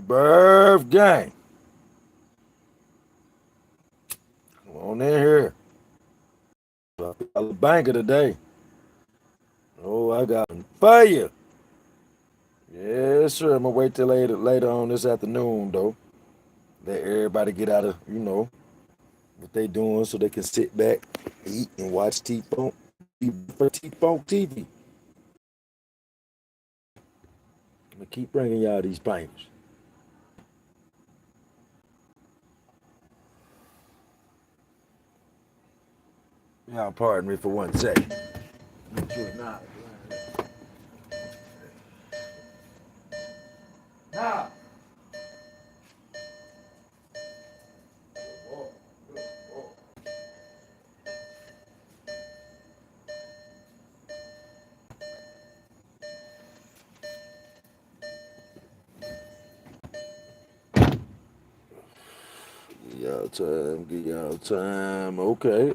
Rebirth gang. Come on in here. I got a banger today. Oh, I got one for you. Yes, sir. I'm gonna wait till later on this afternoon though. Let everybody get out of, what they doing so they can sit back, eat, and watch TEEFONK for TEEFONK TV. I'm gonna keep bringing y'all these bangers. Y'all pardon me for 1 second. Make sure it's not. Now. Give y'all time. Okay.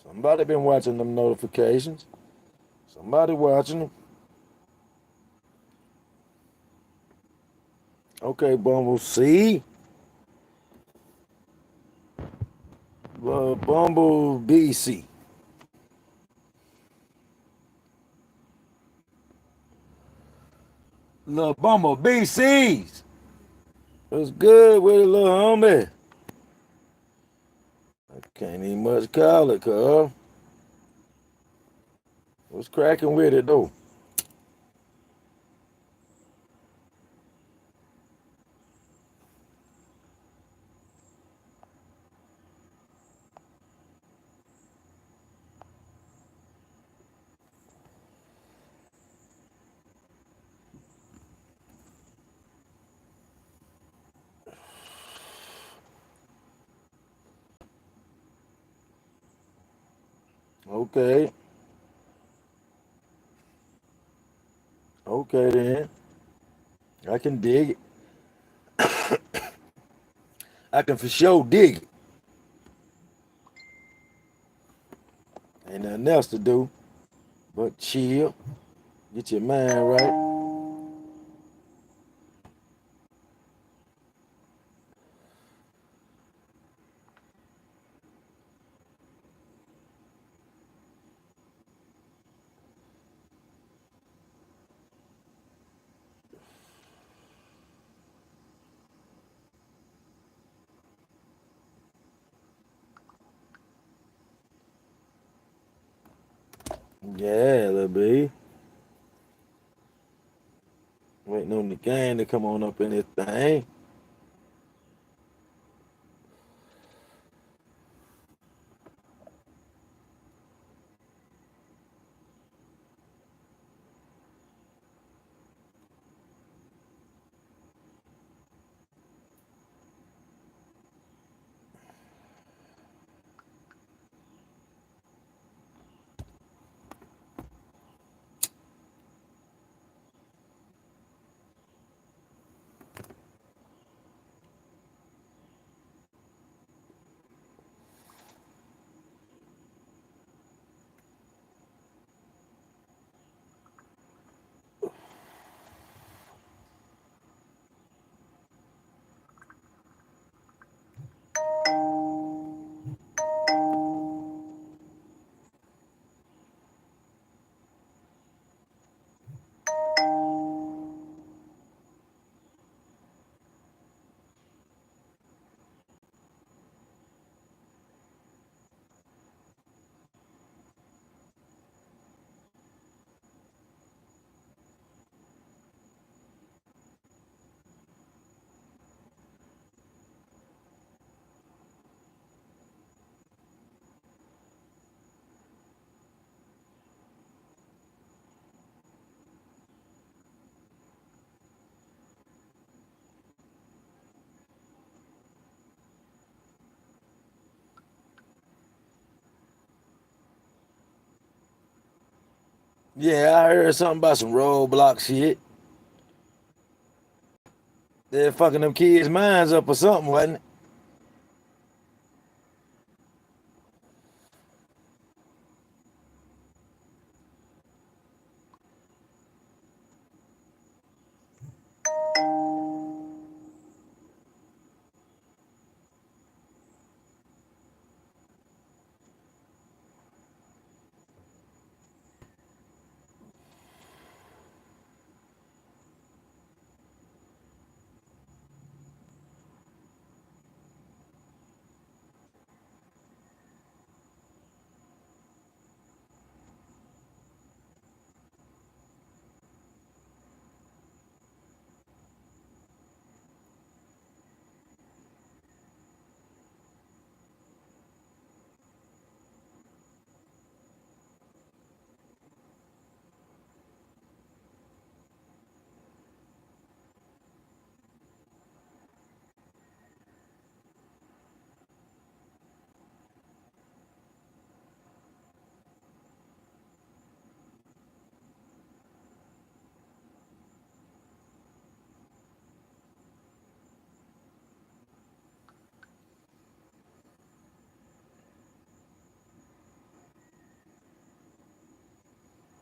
Somebody been watching them notifications. Somebody watching them. Okay, Bumble C. Bumble BC. Little Bumble BCs. What's good with it, little homie? I can't even much call it, cuz. What's cracking with it, though? Okay. Okay, then. I can dig it. I can for sure dig it. Ain't nothing else to do but chill. Get your mind right. Yeah, little B. Waiting on the gang to come on up in this thing. Yeah, I heard something about some roadblock shit. They're fucking them kids' minds up or something, wasn't it?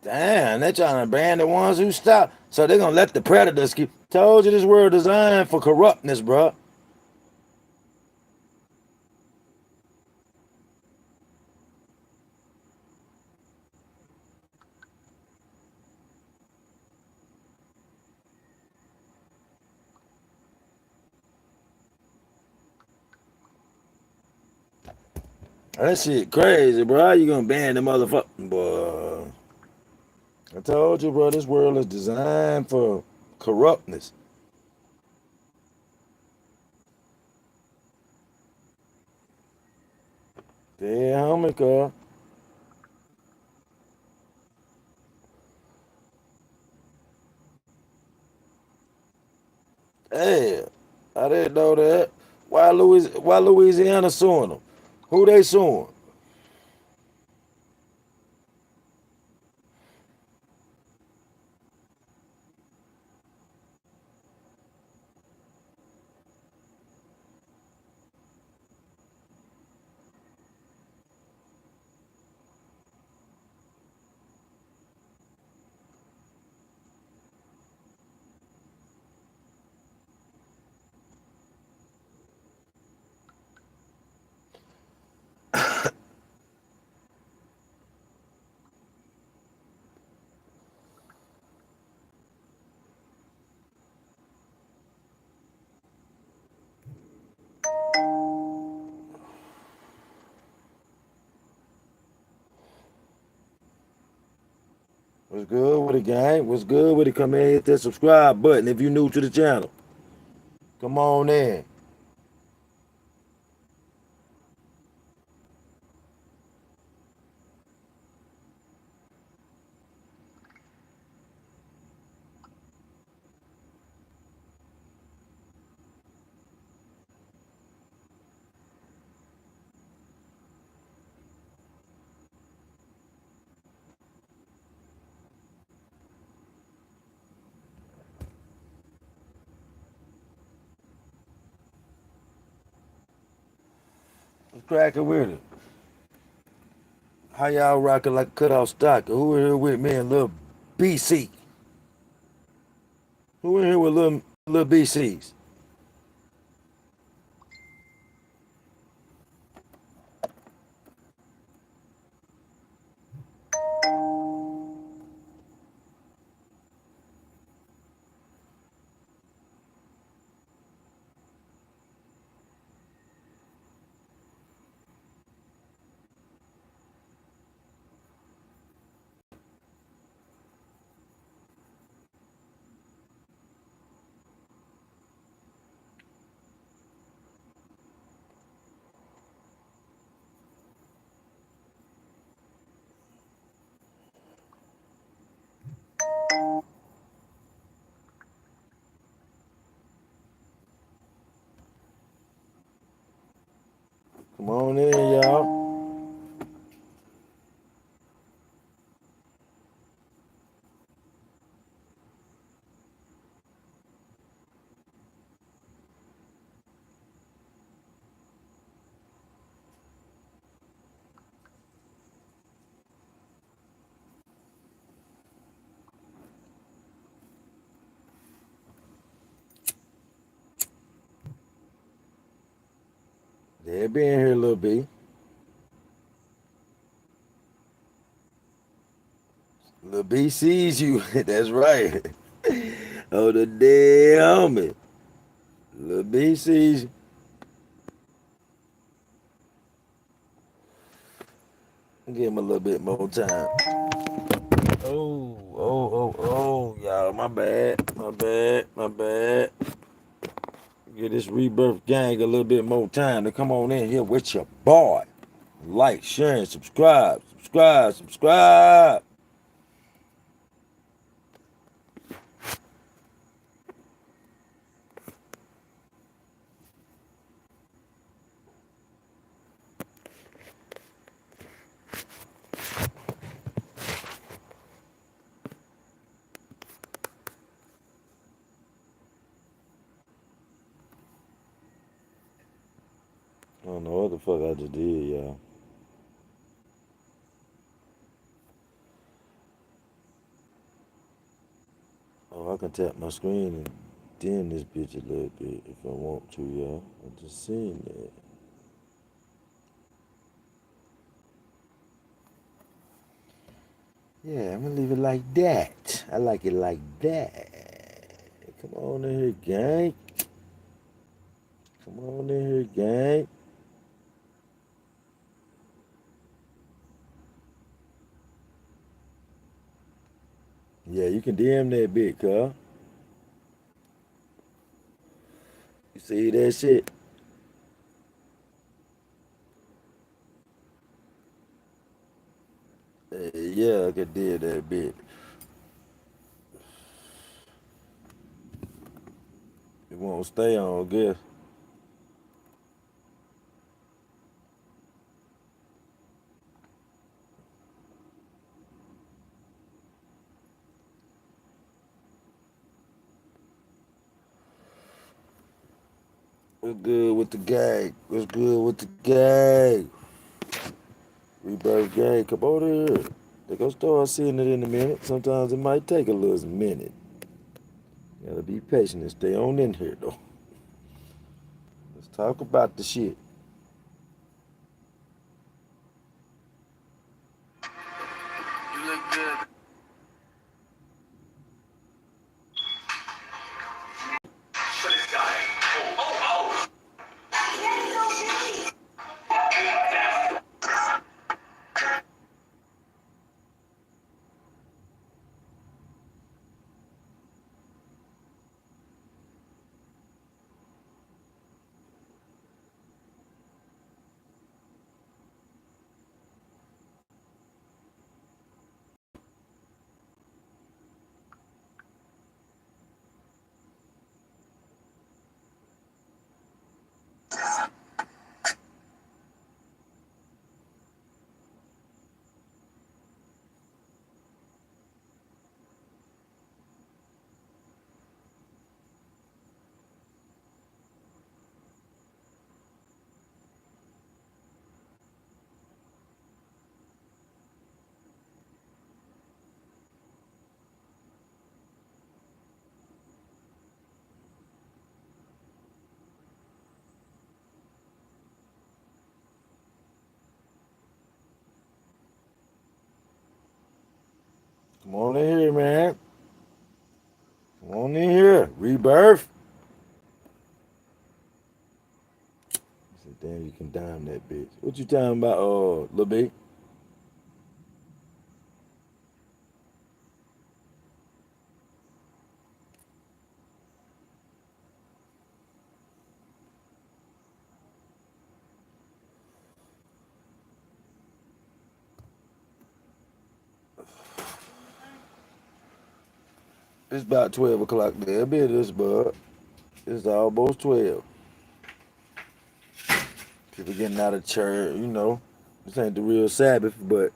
Damn, they trying to ban the ones who stop. So they're gonna let the predators keep. Told you this world designed for corruptness, bro. That shit crazy, bro. How you gonna ban the motherfucker, boy? I told you, bro. This world is designed for corruptness. Yeah, homie, cuz. Hey, I didn't know that. Why Louisiana suing them? Who they suing? What's good with it, gang? What's good with it? Come in, hit that subscribe button if you're new to the channel. Come on in. What's cracking with it? How y'all rocking like cut off stock? Who in here with me and little BC? Who in here with little BCs? Come on in, y'all. They be in here, little B. Little B sees you. That's right. Oh, the damn homie. Little B sees you. Give him a little bit more time. Y'all. My bad. My bad. My bad. Give this rebirth gang a little bit more time to come on in here with your boy. Like, share, and subscribe. Subscribe. Subscribe. I don't know what the fuck I just did, y'all. can tap my screen and dim this bitch a little bit if I want to, y'all. I'm just saying that. Yeah, I'm gonna leave it like that. I like it like that. Come on in here, gang. Come on in here, gang. Yeah, you can DM that bit, cuz. You see that shit? Yeah, I could DM that bit. It won't stay on, I guess. What's good with the gang? What's good with the gang? Rebirth gang, come over here. They gonna start seeing it in a minute. Sometimes it might take a little minute. Gotta be patient and stay on in here though. Let's talk about the shit. You look good. For this guy. Oh. Come on in here, man. Come on in here. Rebirth. I said, damn, you can dime that bitch. What you talking about, Lil B? It's about 12 o'clock there. Be this, bud. It's almost 12. People getting out of church, you know. This ain't the real Sabbath, but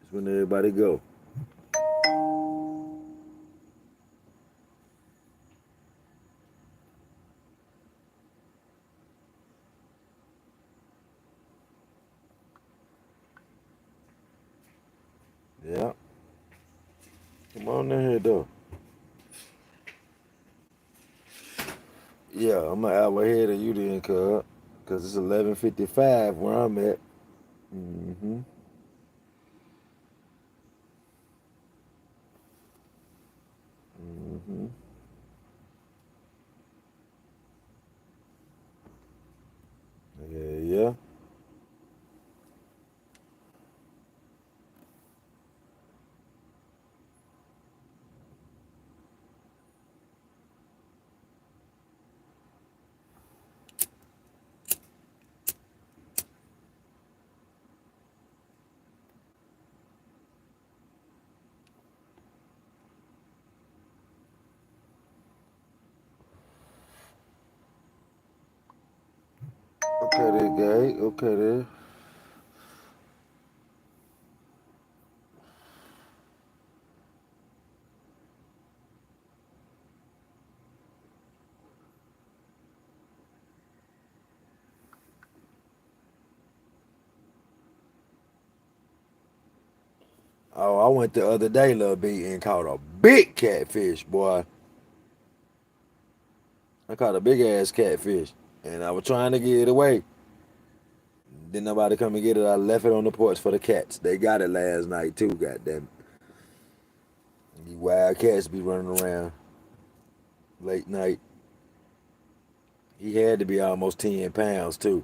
it's when everybody go. Yeah. Come on in here, though. Yeah, I'm an hour ahead of you then, cuz. Because it's 11:55 where I'm at. Mm-hmm. Mm-hmm. Yeah, yeah. Okay, there, guy. Okay, there. Oh, I went the other day, Lil B, and caught a big catfish, boy. I caught a big ass catfish, and I was trying to get it away. Didn't nobody come and get it. I left it on the porch for the cats. They got it last night too. Goddamn, these wild cats be running around late night. He had to be almost 10 pounds too.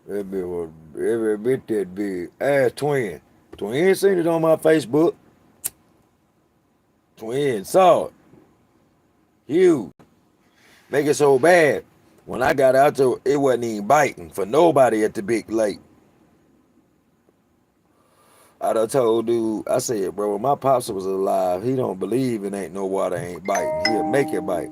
That bitch was every bit that big. Ass twin. Twin seen it on my Facebook. Twin saw it. Huge. Make it so bad. When I got out there, it wasn't even biting for nobody at the big lake. I done told dude, I said, bro, when my pops was alive, he don't believe it ain't no water ain't biting. He'll make it bite.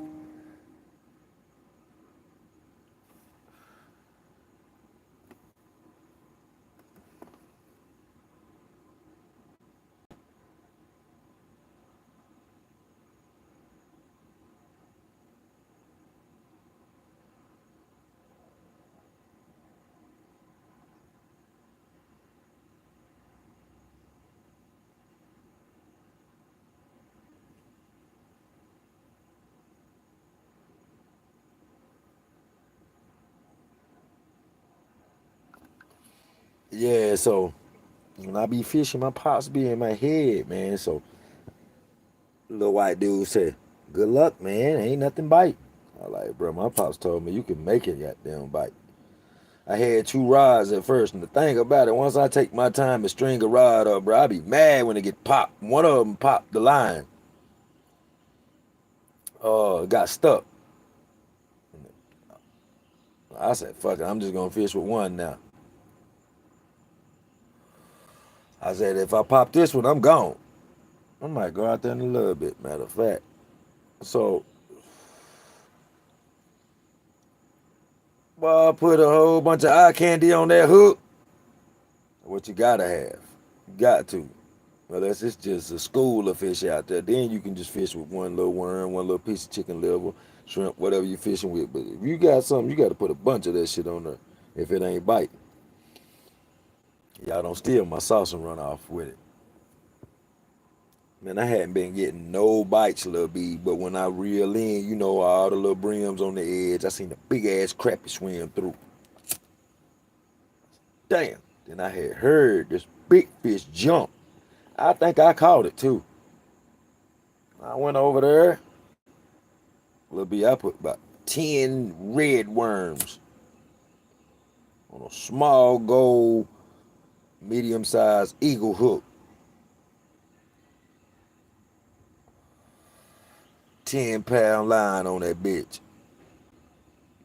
Yeah, so when I be fishing, my pops be in my head, man. So little white dude said, good luck, man. Ain't nothing bite. I like, bro, my pops told me you can make it goddamn bite. I had 2 rods at first, and the thing about it, once I take my time and string a rod up, bro, I be mad when it get popped. One of them popped the line. Got stuck. I said, fuck it, I'm just gonna fish with one now. I said, if I pop this one, I'm gone. I might go out there in a little bit, matter of fact. So, well, I put a whole bunch of eye candy on that hook. What you gotta have. You got to. Unless it's just a school of fish out there. Then you can just fish with one little worm, one little piece of chicken liver, shrimp, whatever you're fishing with. But if you got something, you got to put a bunch of that shit on there if it ain't biting. Y'all don't steal my sauce and run off with it. Man, I hadn't been getting no bites, Lil B, but when I reel in, you know, all the little brims on the edge, I seen a big ass crappie swim through. Damn. Then I had heard this big fish jump. I think I caught it too. I went over there. Lil B, I put about 10 red worms on a small gold, medium-sized eagle hook. 10-pound line on that bitch.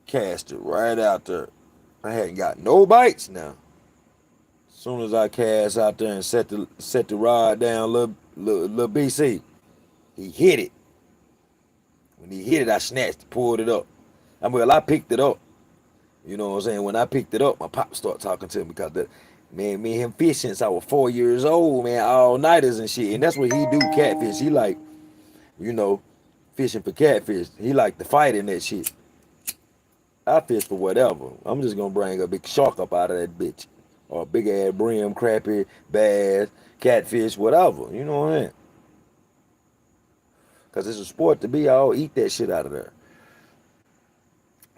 Cast it right out there. I hadn't got no bites now. As soon as I cast out there and set the rod down, little BC, he hit it. When he hit it, I snatched it, pulled it up. I picked it up. You know what I'm saying? When I picked it up, my pop started talking to me because me and him fish since I was 4 years old, man, all nighters and shit. And that's what he do, catfish. He like, you know, fishing for catfish. He like to fight in that shit. I fish for whatever. I'm just gonna bring a big shark up out of that bitch. Or a big ass brim, crappie, bass, catfish, whatever. You know what I'm saying? Because it's a sport to be, I'll eat that shit out of there.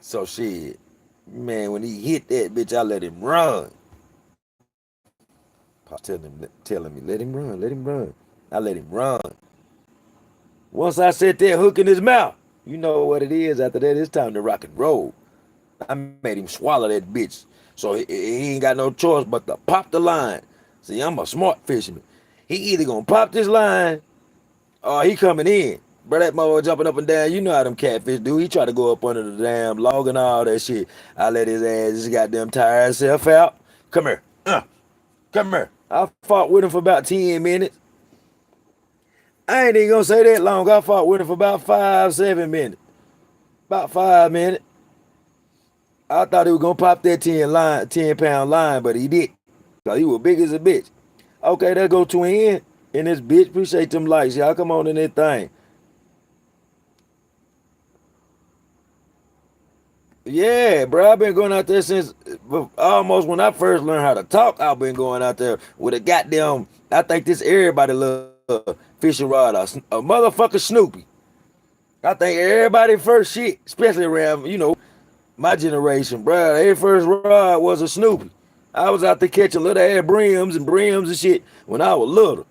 So shit, man, when he hit that bitch, I let him run. Pop telling me, let him run, let him run. I let him run. Once I set that hook in his mouth, you know what it is. After that, it's time to rock and roll. I made him swallow that bitch. So he ain't got no choice but to pop the line. See, I'm a smart fisherman. He either gonna pop this line or he coming in. Bro, that mother jumping up and down. You know how them catfish do. He try to go up under the damn log and all that shit. I let his ass just goddamn tire himself out. Come here. Come here. I fought with him for about 10 minutes. I ain't even gonna say that long. I fought with him for about 5-7 minutes. About 5 minutes. I thought he was gonna pop that 10-pound line, but he did. Cause he was big as a bitch. Okay, there go twin in this bitch. Appreciate them likes. Y'all come on in that thing. Yeah, bro, I've been going out there since almost when I first learned how to talk. I've been going out there with a goddamn. I think this everybody love fishing rod, a motherfucker Snoopy. I think everybody first shit, especially around, my generation, bro. Their first rod was a Snoopy. I was out there catching little ass brims and shit when I was little.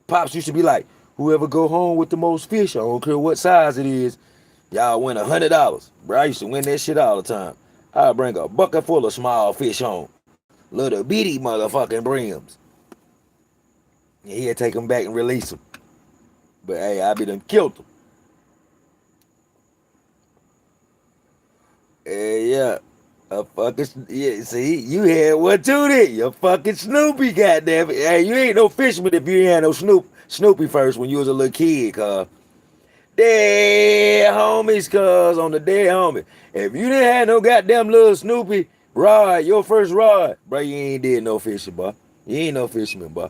Pops used to be like, whoever go home with the most fish, I don't care what size it is, y'all win $100. Bro, I used to win that shit all the time. I'd bring a bucket full of small fish home. Little bitty motherfucking brims. And he'd take them back and release them. But hey, I be done killed them. Yeah. Yeah, see, you had one too then. You fucking Snoopy, goddamn it. Hey, you ain't no fisherman if you ain't had no Snoopy first when you was a little kid, cuz. Dead homies, cuz, on the dead homie. If you didn't have no goddamn little Snoopy rod, your first rod, bro, you ain't did no fishing, boy. You ain't no fisherman, boy.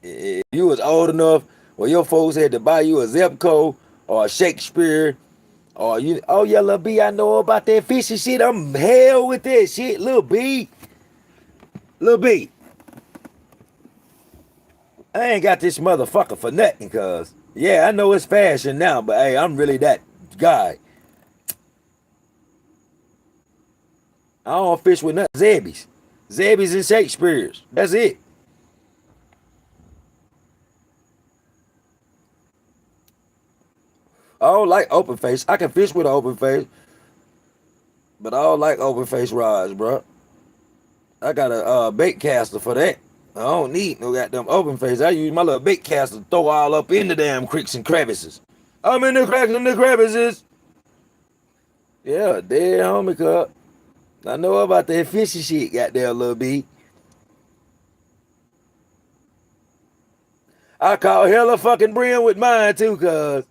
If you was old enough, well, your folks had to buy you a Zepco or a Shakespeare. Oh, oh yeah, Lil B, I know about that fishing shit. I'm hell with that shit, Lil B. Lil B. I ain't got this motherfucker for nothing, cuz. Yeah, I know it's fashion now, but hey, I'm really that guy. I don't fish with nothing. Zebbies and Shakespeare's. That's it. I don't like open face. I can fish with an open face, but I don't like open face rods, bro. I got a bait caster for that. I don't need no goddamn open face. I use my little bait caster to throw all up in the damn creeks and crevices. I'm in the cracks and the crevices. Yeah, dead homie, cuz. I know about that fishy shit, goddamn Lil B. I caught hella fucking brim with mine too, cuz.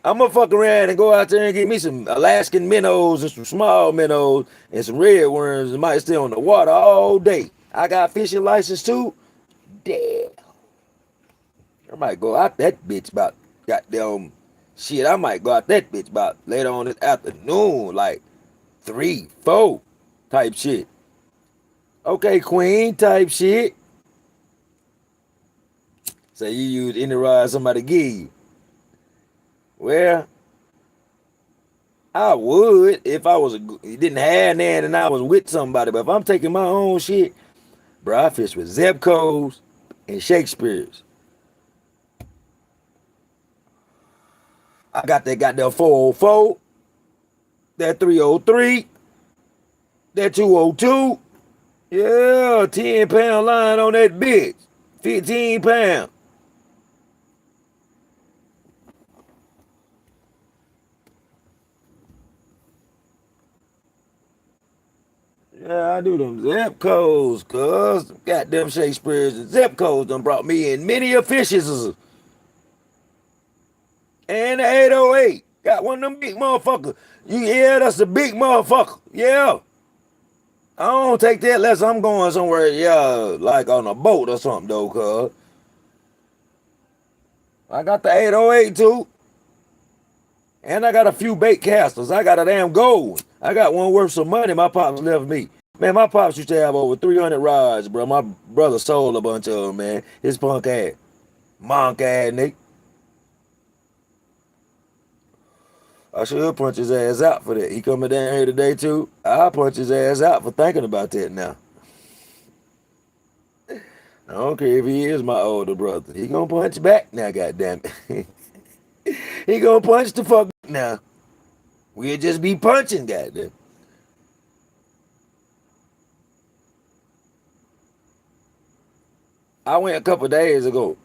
I'm gonna fuck around and go out there and get me some Alaskan minnows and some small minnows and some red worms and might stay on the water all day. I got fishing license too. Damn. I might go out that bitch about goddamn shit. I might go out that bitch about later on this afternoon, like 3, 4 type shit. Okay, queen type shit. So you use any rod somebody give you. Well, I would if I was didn't have that and I was with somebody. But if I'm taking my own shit, bro, I fish with Zepcos and Shakespeare's. I got that goddamn 404, that 303, that 202. Yeah, 10-pound line on that bitch. 15 pounds. Yeah, I do them zip codes, cuz. Goddamn Shakespeare's and zip codes done brought me in many a fishes. And the 808. Got one of them big motherfuckers. Yeah, that's a big motherfucker. Yeah. I don't take that unless I'm going somewhere, yeah, like on a boat or something, though, cuz. I got the 808 too. And I got a few bait casters. I got a damn gold. I got one worth some money my pops left me. Man, my pops used to have over 300 rods, bro. My brother sold a bunch of them, man. His punk ass. Monk ass, Nick. I should punch his ass out for that. He coming down here today, too. I'll punch his ass out for thinking about that now. I don't care if he is my older brother. He gonna punch back now, goddamn it. He gonna punch the fuck now. We'll just be punching, goddamn. I went a couple days ago.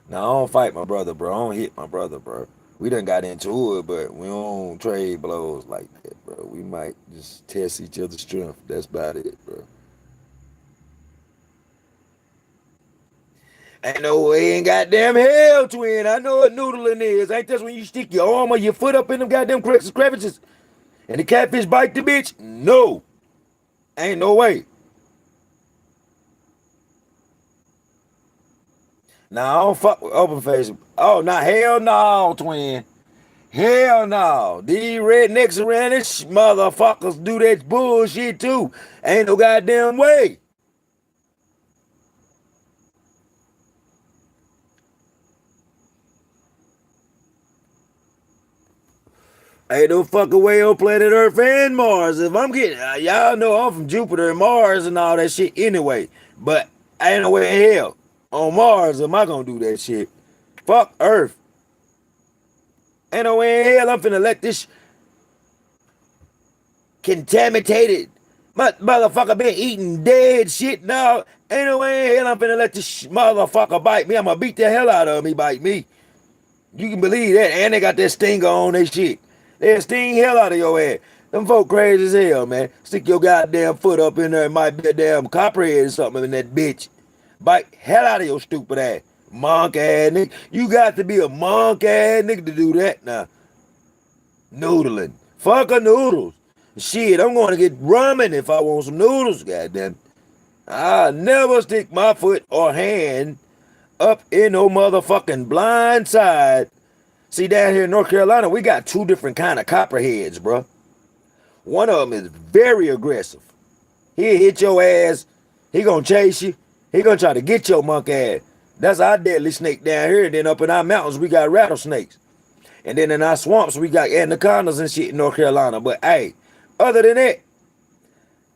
Now, I don't fight my brother, bro. I don't hit my brother, bro. We done got into it, but we don't trade blows like that, bro. We might just test each other's strength. That's about it, bro. Ain't no way in goddamn hell, twin. I know what noodling is. Ain't this when you stick your arm or your foot up in them goddamn cracks and crevices and the catfish bite the bitch? No. Ain't no way. Nah, I don't fuck with open face. Oh, nah, hell no, twin. Hell no. These rednecks around this motherfuckers do that bullshit too. Ain't no goddamn way. Ain't no fucking way on planet Earth and Mars. If I'm getting, y'all know I'm from Jupiter and Mars and all that shit anyway. But ain't no way in hell on Mars am I gonna do that shit. Fuck Earth. Ain't no way in hell I'm finna let this contaminated motherfucker been eating dead shit now. Ain't no way in hell I'm finna let this motherfucker bite me. I'm gonna beat the hell out of him. He bite me. You can believe that. And they got that stinger on their shit. They'll sting hell out of your ass. Them folk crazy as hell, man. Stick your goddamn foot up in there. It might be a damn copperhead or something in that bitch. Bite hell out of your stupid ass. Monk ass nigga. You got to be a monk ass nigga to do that now. Noodling. Fuck a noodles. Shit, I'm going to get ramen if I want some noodles, goddamn. I'll never stick my foot or hand up in no motherfucking blind side. See, down here in North Carolina, we got two different kind of copperheads, bro. One of them is very aggressive. He'll hit your ass. He gonna chase you. He gonna try to get your monk ass. That's our deadly snake down here. And then up in our mountains, we got rattlesnakes. And then in our swamps, we got anacondas and shit in North Carolina. But hey, other than that,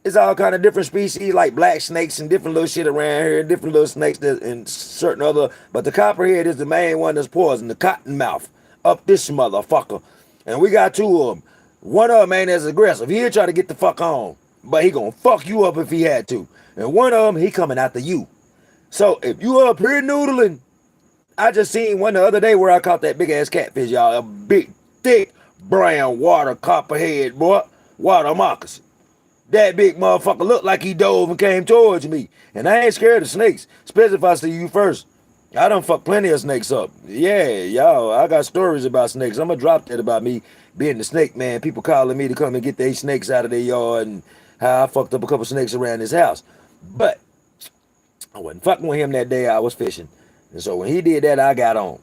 it's all kind of different species like black snakes and different little shit around here, different little snakes that, and certain other. But the copperhead is the main one that's poison, the cottonmouth up this motherfucker. And we got two of them. One of them ain't as aggressive. He'll try to get the fuck on, but he gonna fuck you up if he had to. And one of them, he coming after you. So if you up here noodling, I just seen one the other day where I caught that big ass catfish, y'all. A big, thick, brown water copperhead, boy. Water moccasin. That big motherfucker looked like he dove and came towards me. And I ain't scared of snakes, especially if I see you first. I done fucked plenty of snakes up. Yeah, y'all, I got stories about snakes. I'm gonna drop that about me being the snake man. People calling me to come and get their snakes out of their yard and how I fucked up a couple snakes around his house. But I wasn't fucking with him that day I was fishing. And so when he did that, I got on.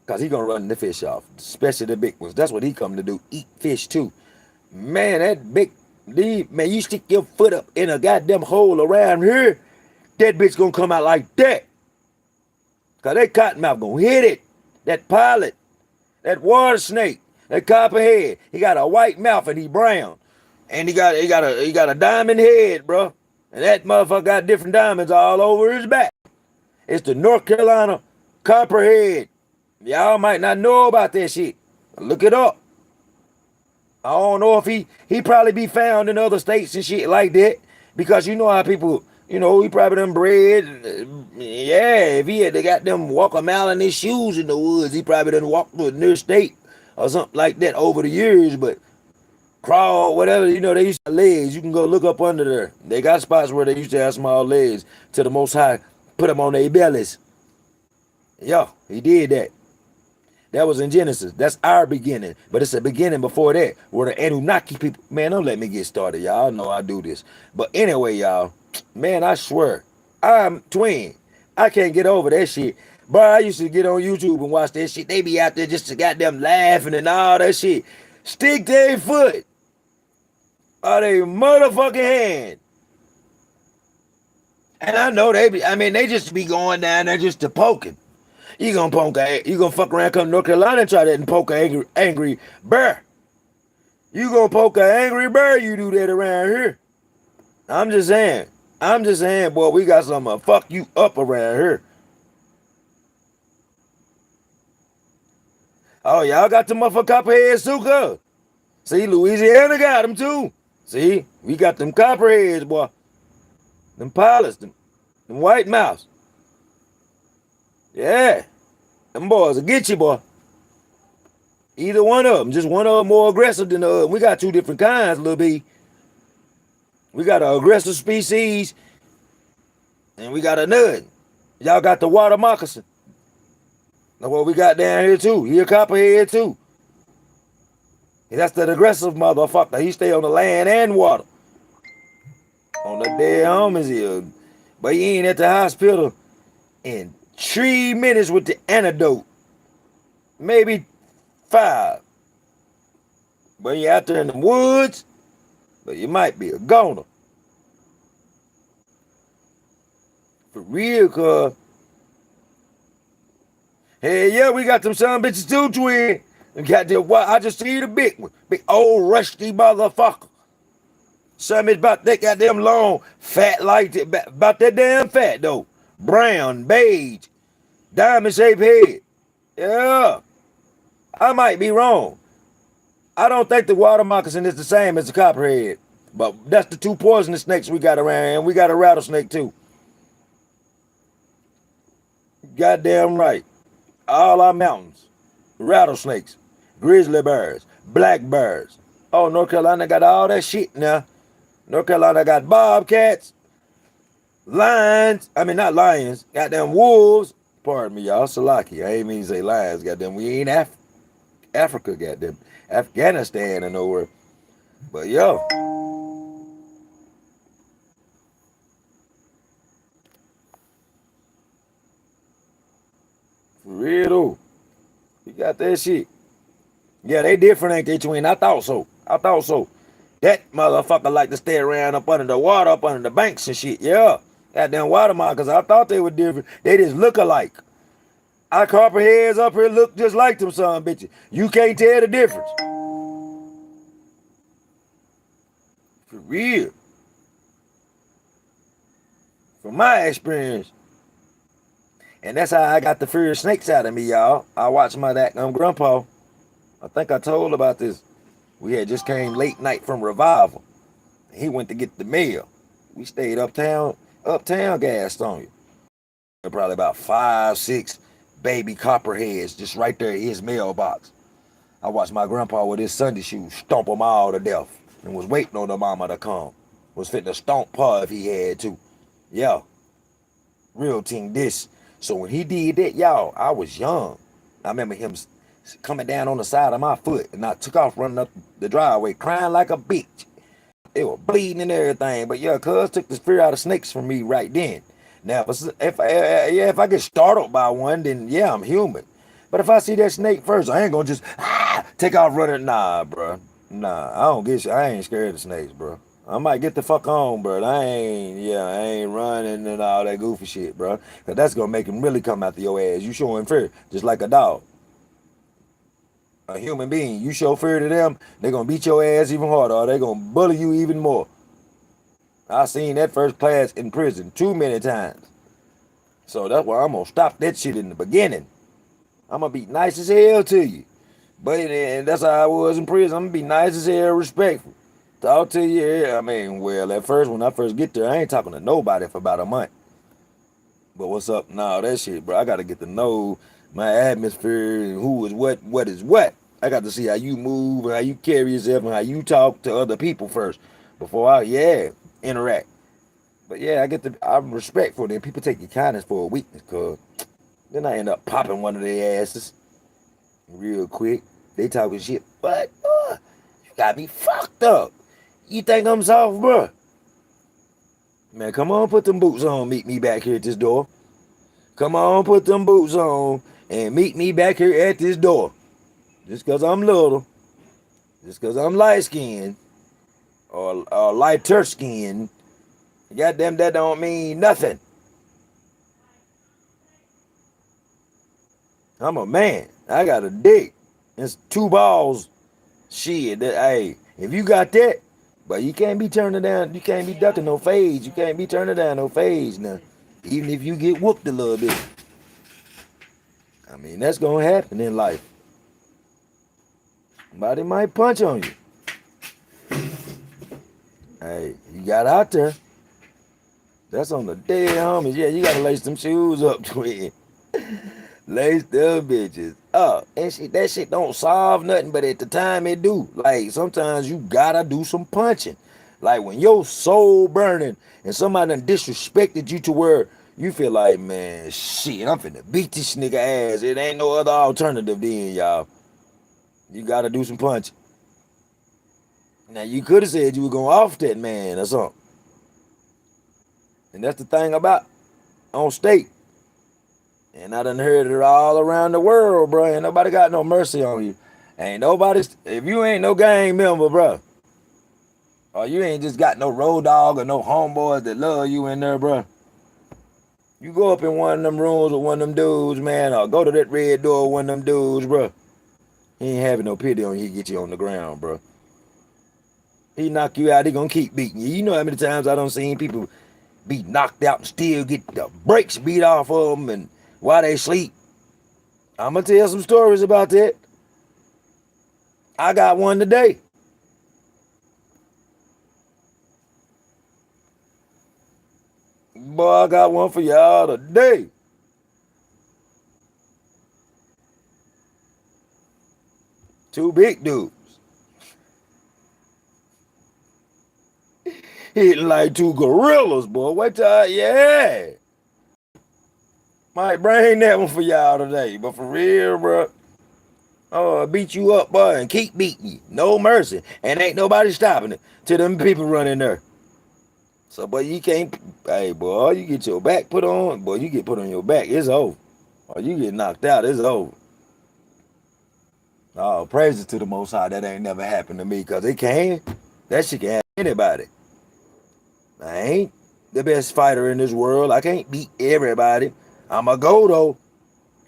Because he gonna run the fish off, especially the big ones. That's what he come to do, eat fish too. Man, that big, man, you stick your foot up in a goddamn hole around here, that bitch gonna come out like that. Because that cottonmouth gonna hit it. That pilot, that water snake, that copperhead, he got a white mouth and he brown. And he got a diamond head, bro. And that motherfucker got different diamonds all over his back. It's the North Carolina copperhead. Y'all might not know about that shit. Look it up. I don't know if he probably be found in other states and shit like that. Because you know how people, you know, he probably done bred. Yeah, if he had got them walk a mile in his shoes in the woods, he probably done walked to a new state or something like that over the years. But crawl, whatever, you know, they used to have legs. You can go look up under there. They got spots where they used to have small legs to the Most High, put them on their bellies. Yeah, he did that. That was in Genesis. That's our beginning. But it's a beginning before that, where the Anunnaki people, man, don't let me get started, y'all. I know I do this. But anyway, y'all, man, I swear, I'm twin. I can't get over that shit. Bro, I used to get on YouTube and watch that shit. They be out there just to goddamn laughing and all that shit. Stick their foot or their motherfucking hand. And I know they be, I mean, they just be going down there just to poking. You gonna fuck around, come to North Carolina and try that and poke an angry bear. You gonna poke an angry bear, you do that around here. I'm just saying, boy, we got something to fuck you up around here. Oh, y'all got the motherfucker copperhead suka. See, Louisiana got them too. See, we got them copperheads, boy. Them pilots, them white mouse. Yeah. Them boys will get you, boy. Either one of them. Just one of them more aggressive than the other. We got two different kinds, Lil B. We got an aggressive species, and we got a nut. Y'all got the water moccasin. That's what we got down here, too. He a copperhead, too. And that's that aggressive motherfucker. He stay on the land and water. On the dead homies here. But he ain't at the hospital in 3 minutes with the antidote. Maybe 5. But you out there in the woods, but you might be a goner. For real, cuz. Hey, yeah, we got them son bitches too, twin. And goddamn, what? I just see the big one. Big old rusty motherfucker. Something about that goddamn long, fat like that, about that damn fat though. Brown, beige, diamond shaped head. Yeah, I might be wrong. I don't think the water moccasin is the same as the copperhead. But that's the two poisonous snakes we got around here. And we got a rattlesnake too. Goddamn right. All our mountains. Rattlesnakes. Grizzly bears. Black bears. Oh, North Carolina got all that shit now. North Carolina got bobcats. Lions. I mean, not lions. Goddamn wolves. Pardon me, y'all. Salaki. I ain't mean to say lions. Goddamn, we ain't Africa. Goddamn. Afghanistan or nowhere. But yo. For real though. You got that shit. Yeah, they different, ain't they, twin? I thought so. That motherfucker like to stay around up under the water, up under the banks and shit. Yeah. Goddamn water markers. I thought they were different. They just look alike. Our copperheads up here look just like them son bitches. You can't tell the difference. For real. From my experience. And that's how I got the fear of snakes out of me, y'all. I watched my grandpa. I think I told about this. We had just came late night from revival. He went to get the mail. We stayed uptown Gastonia. Probably about 5, 6 baby copperheads just right there in his mailbox. I watched my grandpa with his Sunday shoes stomp them all to death and was waiting on the mama to come. Was fitting to stomp her if he had to. Yeah. Real thing this. So when he did that, y'all, I was young. I remember him coming down on the side of my foot, and I took off running up the driveway crying like a bitch. They were bleeding and everything, but yeah, cuz took the fear out of snakes from me right then. Now, if I get startled by one, then yeah, I'm human. But if I see that snake first, I ain't gonna just take off running. Nah, bro. Nah, I ain't scared of snakes, bro. I might get the fuck on, bro. I ain't running and all that goofy shit, bro. Cause that's gonna make him really come after your ass. You show him fear, just like a dog. A human being, you show fear to them, they gonna beat your ass even harder, or they gonna bully you even more. I seen that first class in prison too many times. So that's why I'm gonna stop that shit in the beginning. I'm gonna be nice as hell to you. But and that's how I was in prison. I'm gonna be nice as hell, respectful. Talk to you. I mean, well, at first, when I first get there, I ain't talking to nobody for about a month. But what's up? Nah, that shit, bro. I gotta get to know my atmosphere and who is what is what. I got to see how you move and how you carry yourself and how you talk to other people first before I interact. But yeah, I'm respectful. Then people take your kindness for a weakness, cause then I end up popping one of their asses real quick. They talking shit, but you got me fucked up. You think I'm soft, bro? Man, come on, put them boots on. Meet me back here at this door. Come on, put them boots on and meet me back here at this door. Just because I'm little, just because I'm light-skinned or lighter skinned, goddamn, that don't mean nothing. I'm a man. I got a dick. It's 2 balls. Shit, hey, if you got that, but you can't be turning down, you can't be ducking no fades. You can't be turning down no fades now. Even if you get whooped a little bit. I mean, that's going to happen in life. Somebody might punch on you. Hey, you got out there. That's on the dead homies. Yeah, you got to lace them shoes up, twin. Lace them bitches up. And that shit don't solve nothing, but at the time it do. Like, sometimes you gotta do some punching. Like, when your soul burning and somebody done disrespected you to where you feel like, man, shit, I'm finna beat this nigga ass. It ain't no other alternative then, y'all. You gotta do some punching. Now, you could have said you were going off that man or something. And that's the thing about on state. And I done heard it all around the world, bro. Ain't nobody got no mercy on you. Ain't nobody, if you ain't no gang member, bro, or you ain't just got no road dog or no homeboys that love you in there, bro, you go up in one of them rooms with one of them dudes, man, or go to that red door with one of them dudes, bro. He ain't having no pity on you. He get you on the ground, bro. He knock you out. He gonna keep beating you. You know how many times I done seen people be knocked out and still get the brakes beat off of them and while they sleep. I'm gonna tell some stories about that. I got one today. Boy, I got one for y'all today. Two big dudes hitting like two gorillas, boy. Wait till yeah. Might bring that one for y'all today, but for real, bro. Oh, beat you up, boy, and keep beating you. No mercy. And ain't nobody stopping it till them people run in there. So, boy, you can't, hey, boy, you get your back put on, boy, you get put on your back, it's over. Or you get knocked out, it's over. Oh, praises to the Most High. That ain't never happened to me, because it can. That shit can happen to anybody. I ain't the best fighter in this world. I can't beat everybody. I'ma go, though.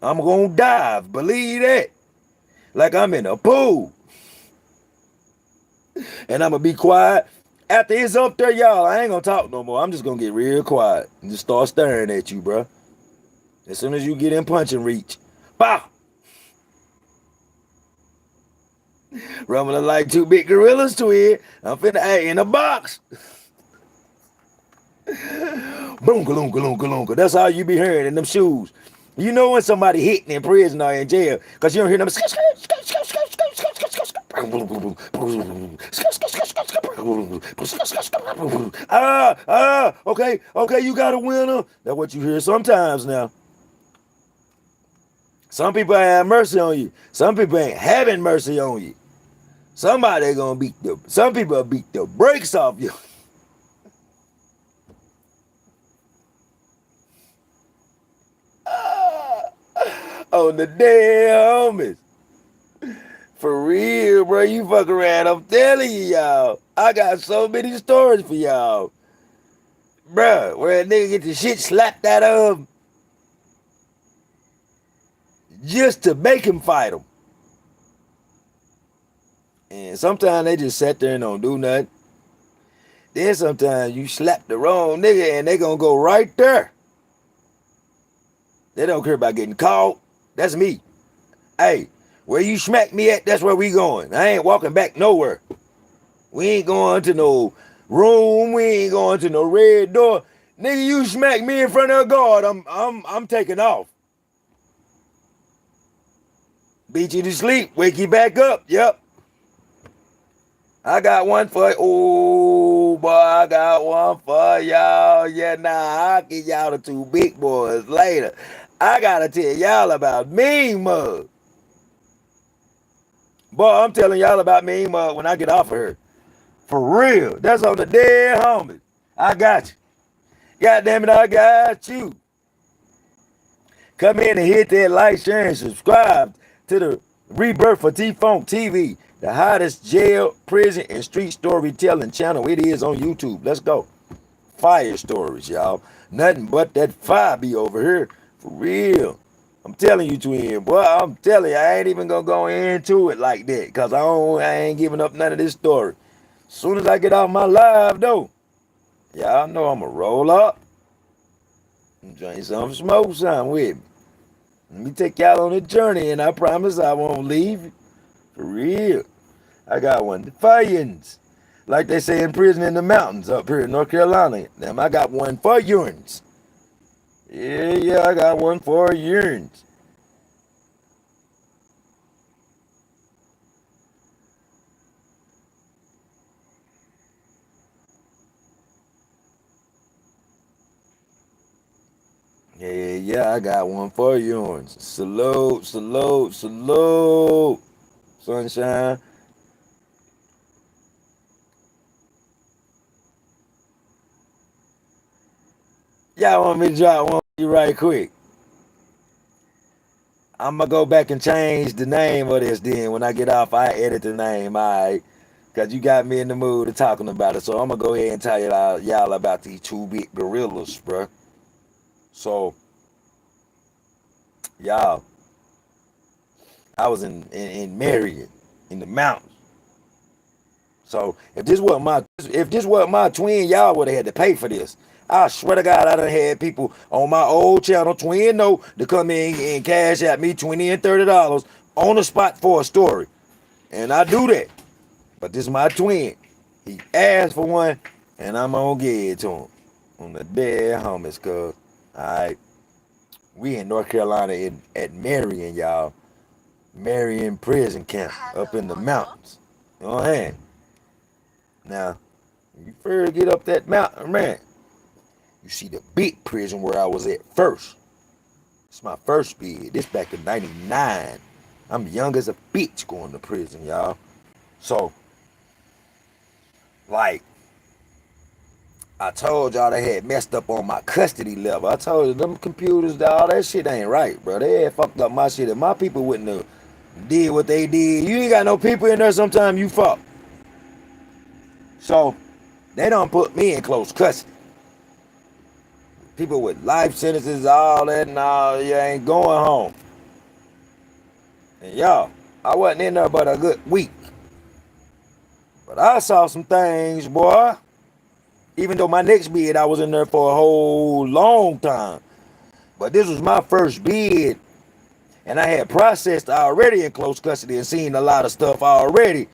I'm gonna dive. Believe that. Like I'm in a pool. And I'm gonna be quiet. After it's up there, y'all, I ain't gonna talk no more. I'm just gonna get real quiet and just start staring at you, bro. As soon as you get in punching reach, pow! Rumbling like two big gorillas twin. I'm finna, hey, in a box. Boom, galunga, galunga, galunga. That's how you be hearing in them shoes. You know when somebody hitting in prison or in jail, because you don't hear them. Okay, you got a winner. That's what you hear sometimes now. Some people have mercy on you. Some people ain't having mercy on you. Somebody gonna beat the. Some people beat the brakes off you. On the damn homies. For real, bro. You fuck around. I'm telling you, y'all. I got so many stories for y'all. Bruh, where a nigga get the shit slapped out of him just to make him fight him. And sometimes they just sat there and don't do nothing. Then sometimes you slap the wrong nigga and they gonna go right there. They don't care about getting caught. That's me. Hey, where you smack me at, that's where we going. I ain't walking back nowhere. We ain't going to no room. We ain't going to no red door. Nigga, you smack me in front of a guard, I'm taking off. Beat you to sleep, wake you back up. Yep. I got one for you. Oh, boy, I got one for y'all. Yeah, nah, I'll get y'all the two big boys later. I gotta tell y'all about Mean Mug. Boy, I'm telling y'all about Mean Mug when I get off of her. For real. That's on the dead homie. I got you. God damn it, I got you. Come in and hit that like, share, and subscribe to the Rebirth of TEEFONK TV, the hottest jail, prison, and street storytelling channel it is on YouTube. Let's go. Fire stories, y'all. Nothing but that fire be over here. For real. I'm telling you, twin. Boy, I'm telling you, I ain't even gonna go into it like that. Because I ain't giving up none of this story. As soon as I get off my live, though, y'all know I'm going to roll up and drink some smoke some with me. Let me take y'all on a journey, and I promise I won't leave you. For real. I got one. For yins. Like they say in prison in the mountains up here in North Carolina. Damn, I got one for urines. Yeah, I got one for urines. Yeah, I got one for urines. Salute, salute, salute. Sunshine. Y'all want me to drop one for you right quick? I'm going to go back and change the name of this then. When I get off, I edit the name, all right? Because you got me in the mood of talking about it. So I'm going to go ahead and tell y'all about these two big gorillas, bro. So, y'all, I was in Marion, in the mountains. So if this wasn't my twin, y'all would have had to pay for this. I swear to God, I done had people on my old channel, Twin Note, to come in and cash at me $20 and $30 on the spot for a story. And I do that. But this is my twin. He asked for one, and I'm gonna give it to him. On the dead homies, cuz. Alright. We in North Carolina at Marion, y'all. Marion prison camp up in the mountains. You know what I'm saying? Now, you first get up that mountain, man, you see the big prison where I was at first. It's my first bid. This back in 99. I'm young as a bitch going to prison, y'all. So, like, I told y'all they had messed up on my custody level. I told you, them computers, all that shit ain't right, bro. They had fucked up my shit. If my people wouldn't have did what they did, you ain't got no people in there, sometimes you fuck. So, they don't put me in close custody. People with life sentences, all that, and all, you ain't going home. And y'all, I wasn't in there but a good week. But I saw some things, boy. Even though my next bid, I was in there for a whole long time. But this was my first bid. And I had processed already in close custody and seen a lot of stuff already.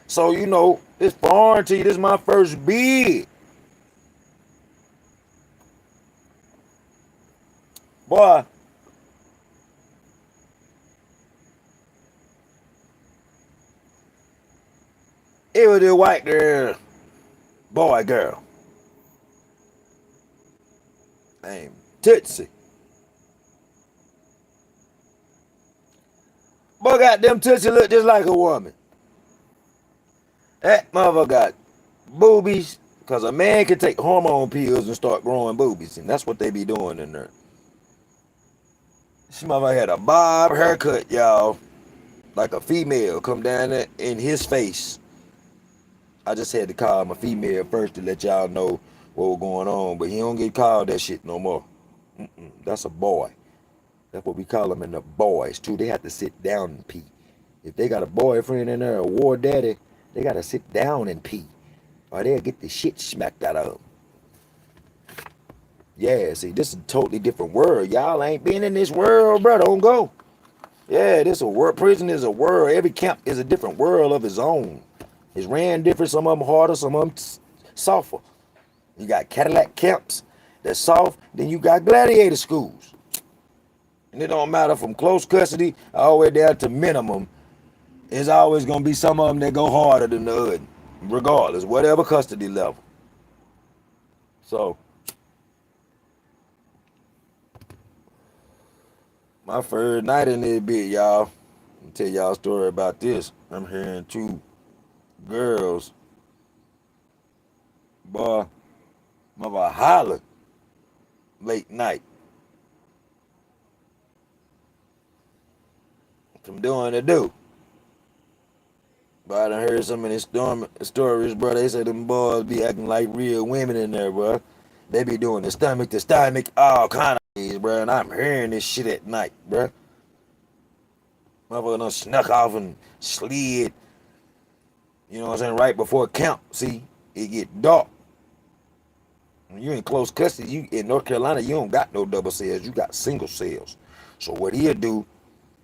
So, you know, it's foreign to you. This is my first bid. Boy. It was a white girl. Girl. Named Tootsie. Boy, goddamn Tootsie look just like a woman. That mother got boobies, because a man can take hormone pills and start growing boobies, and that's what they be doing in there. This mother had a bob haircut, y'all, like a female, come down there in his face. I just had to call him a female first to let y'all know what was going on, but he don't get called that shit no more. That's a boy. That's what we call them in the boys, too. They have to sit down and pee. If they got a boyfriend in there, a war daddy, they got to sit down and pee, or they'll get the shit smacked out of them. Yeah, see, this is a totally different world. Y'all ain't been in this world, bro. Don't go. Yeah, this a world. Prison is a world. Every camp is a different world of its own. It's ran different. Some of them harder, some of them softer. You got Cadillac camps that's soft. Then you got gladiator schools. And it don't matter from close custody all the way down to minimum. There's always going to be some of them that go harder than the other, regardless, whatever custody level. So, my first night in this bit, y'all. Let me tell y'all a story about this. I'm hearing two girls, boy, mother holler late night from doing the do. But I done heard some of these stories, bro. They say them boys be acting like real women in there, bro. They be doing the stomach to stomach, all kind of things, bro. And I'm hearing this shit at night, bro. Motherfucker done snuck off and slid, you know what I'm saying, right before camp. See, it get dark. When you in close custody, you in North Carolina, you don't got no double cells. You got single cells. So what he'll do,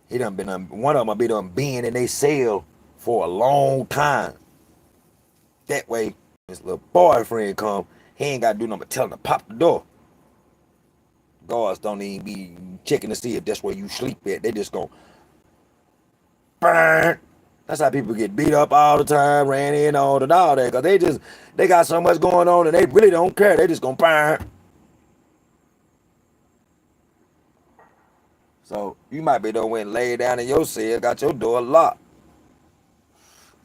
he done been, one of them will be done being in their cell for a long time. That way, his little boyfriend come, he ain't got to do nothing but tell him to pop the door. Guards don't even be checking to see if that's where you sleep at. They just go, burn. That's how people get beat up all the time, ran in on and all that, because they got so much going on and they really don't care. They just gonna burn. So you might be done went and laid down in your cell, got your door locked.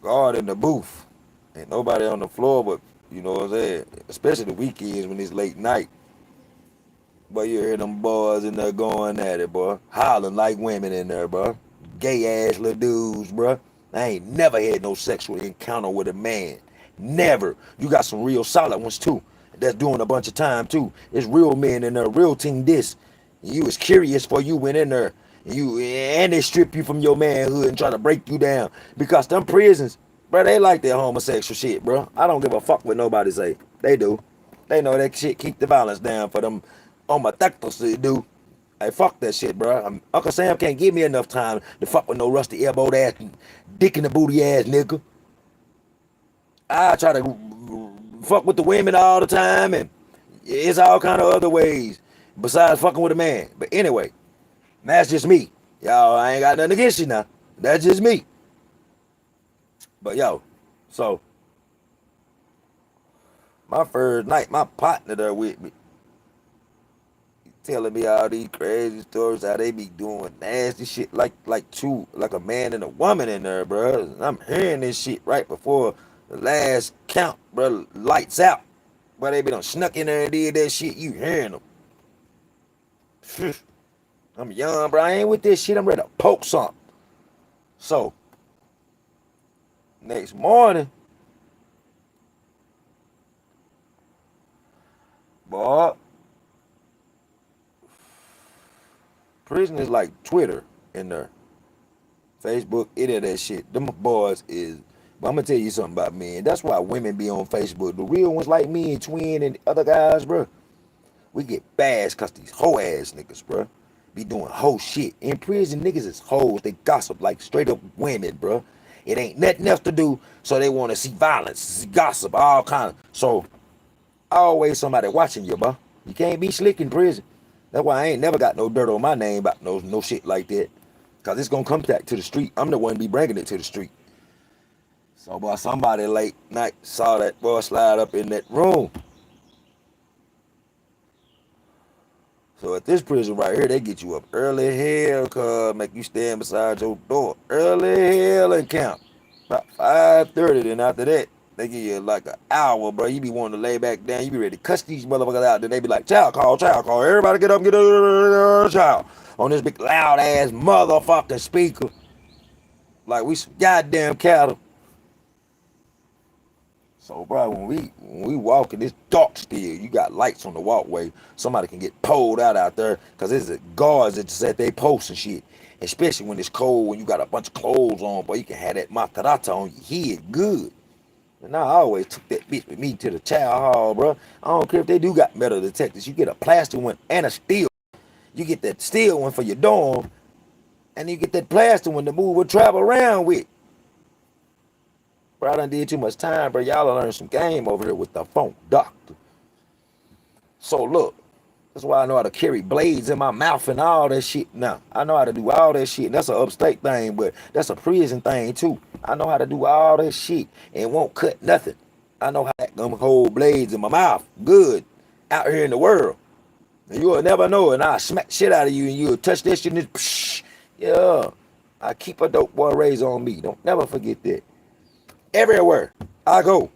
Guard in the booth. Ain't nobody on the floor, but you know what I'm saying? Especially the weekends when it's late night. But you hear them boys in there going at it, boy. Hollering like women in there, bro. Gay ass little dudes, bro. I ain't never had no sexual encounter with a man. Never. You got some real solid ones too. That's doing a bunch of time too. It's real men in there, real team this. You was curious before you went in there And they strip you from your manhood and try to break you down. Because them prisons, bro, they like that homosexual shit, bro. I don't give a fuck what nobody say. They do. They know that shit keep the violence down for them homosexuals to do. Hey, fuck that shit, bro. Uncle Sam can't give me enough time to fuck with no rusty elbowed ass, dick in the booty ass nigga. I try to fuck with the women all the time, and it's all kind of other ways besides fucking with a man. But anyway, that's just me. Y'all, I ain't got nothing against you now. That's just me. But yo, so my first night, my partner there with me, telling me all these crazy stories, how they be doing nasty shit like a man and a woman in there, bro. And I'm hearing this shit right before the last count, bro. Lights out. But they be done snuck in there and did that shit. You hearing them? I'm young, bro. I ain't with this shit. I'm ready to poke something. So next morning, boy, prison is like Twitter in there. Facebook, any of that shit. Them boys is. But I'm gonna tell you something about men. That's why women be on Facebook. The real ones like me and Twin and other guys, bro. We get bashed cause these hoe ass niggas, bro. Be doing hoe shit. In prison, niggas is hoes. They gossip like straight up women, bro. It ain't nothing else to do, so they want to see violence, see gossip, all kind of. So always somebody watching you, bro. You can't be slick in prison. That's why I ain't never got no dirt on my name about no shit like that. Cause it's gonna come back to the street. I'm the one be bringing it to the street. So boy, somebody late night saw that boy slide up in that room. So at this prison right here, they get you up early hell, cuz make you stand beside your door. Early hell and count. About 5:30, then after that, they give you like an hour, bro. You be wanting to lay back down. You be ready to cuss these motherfuckers out. Then they be like, child call, child call. Everybody get up and get a child. On this big loud ass motherfucking speaker. Like we some goddamn cattle. So, bro, when we walk in this dark still, you got lights on the walkway. Somebody can get pulled out there because there's guards that set they posts and shit. Especially when it's cold, when you got a bunch of clothes on, boy, you can have that matarata on your head good. And I always took that bitch with me to the child hall, bro. I don't care if they do got metal detectors. You get a plastic one and a steel. You get that steel one for your dorm, and you get that plastic one to move and travel around with. Bro, I done did too much time, bro. Y'all done learned some game over here with the funk doctor. So look, that's why I know how to carry blades in my mouth and all that shit now. I know how to do all that shit. And that's an upstate thing, but that's a prison thing too. I know how to do all that shit and won't cut nothing. I know how to hold blades in my mouth good out here in the world. And you'll never know, and I'll smack shit out of you and you'll touch that shit and it's psh, yeah. I keep a dope boy raised on me. Don't never forget that. Everywhere I go.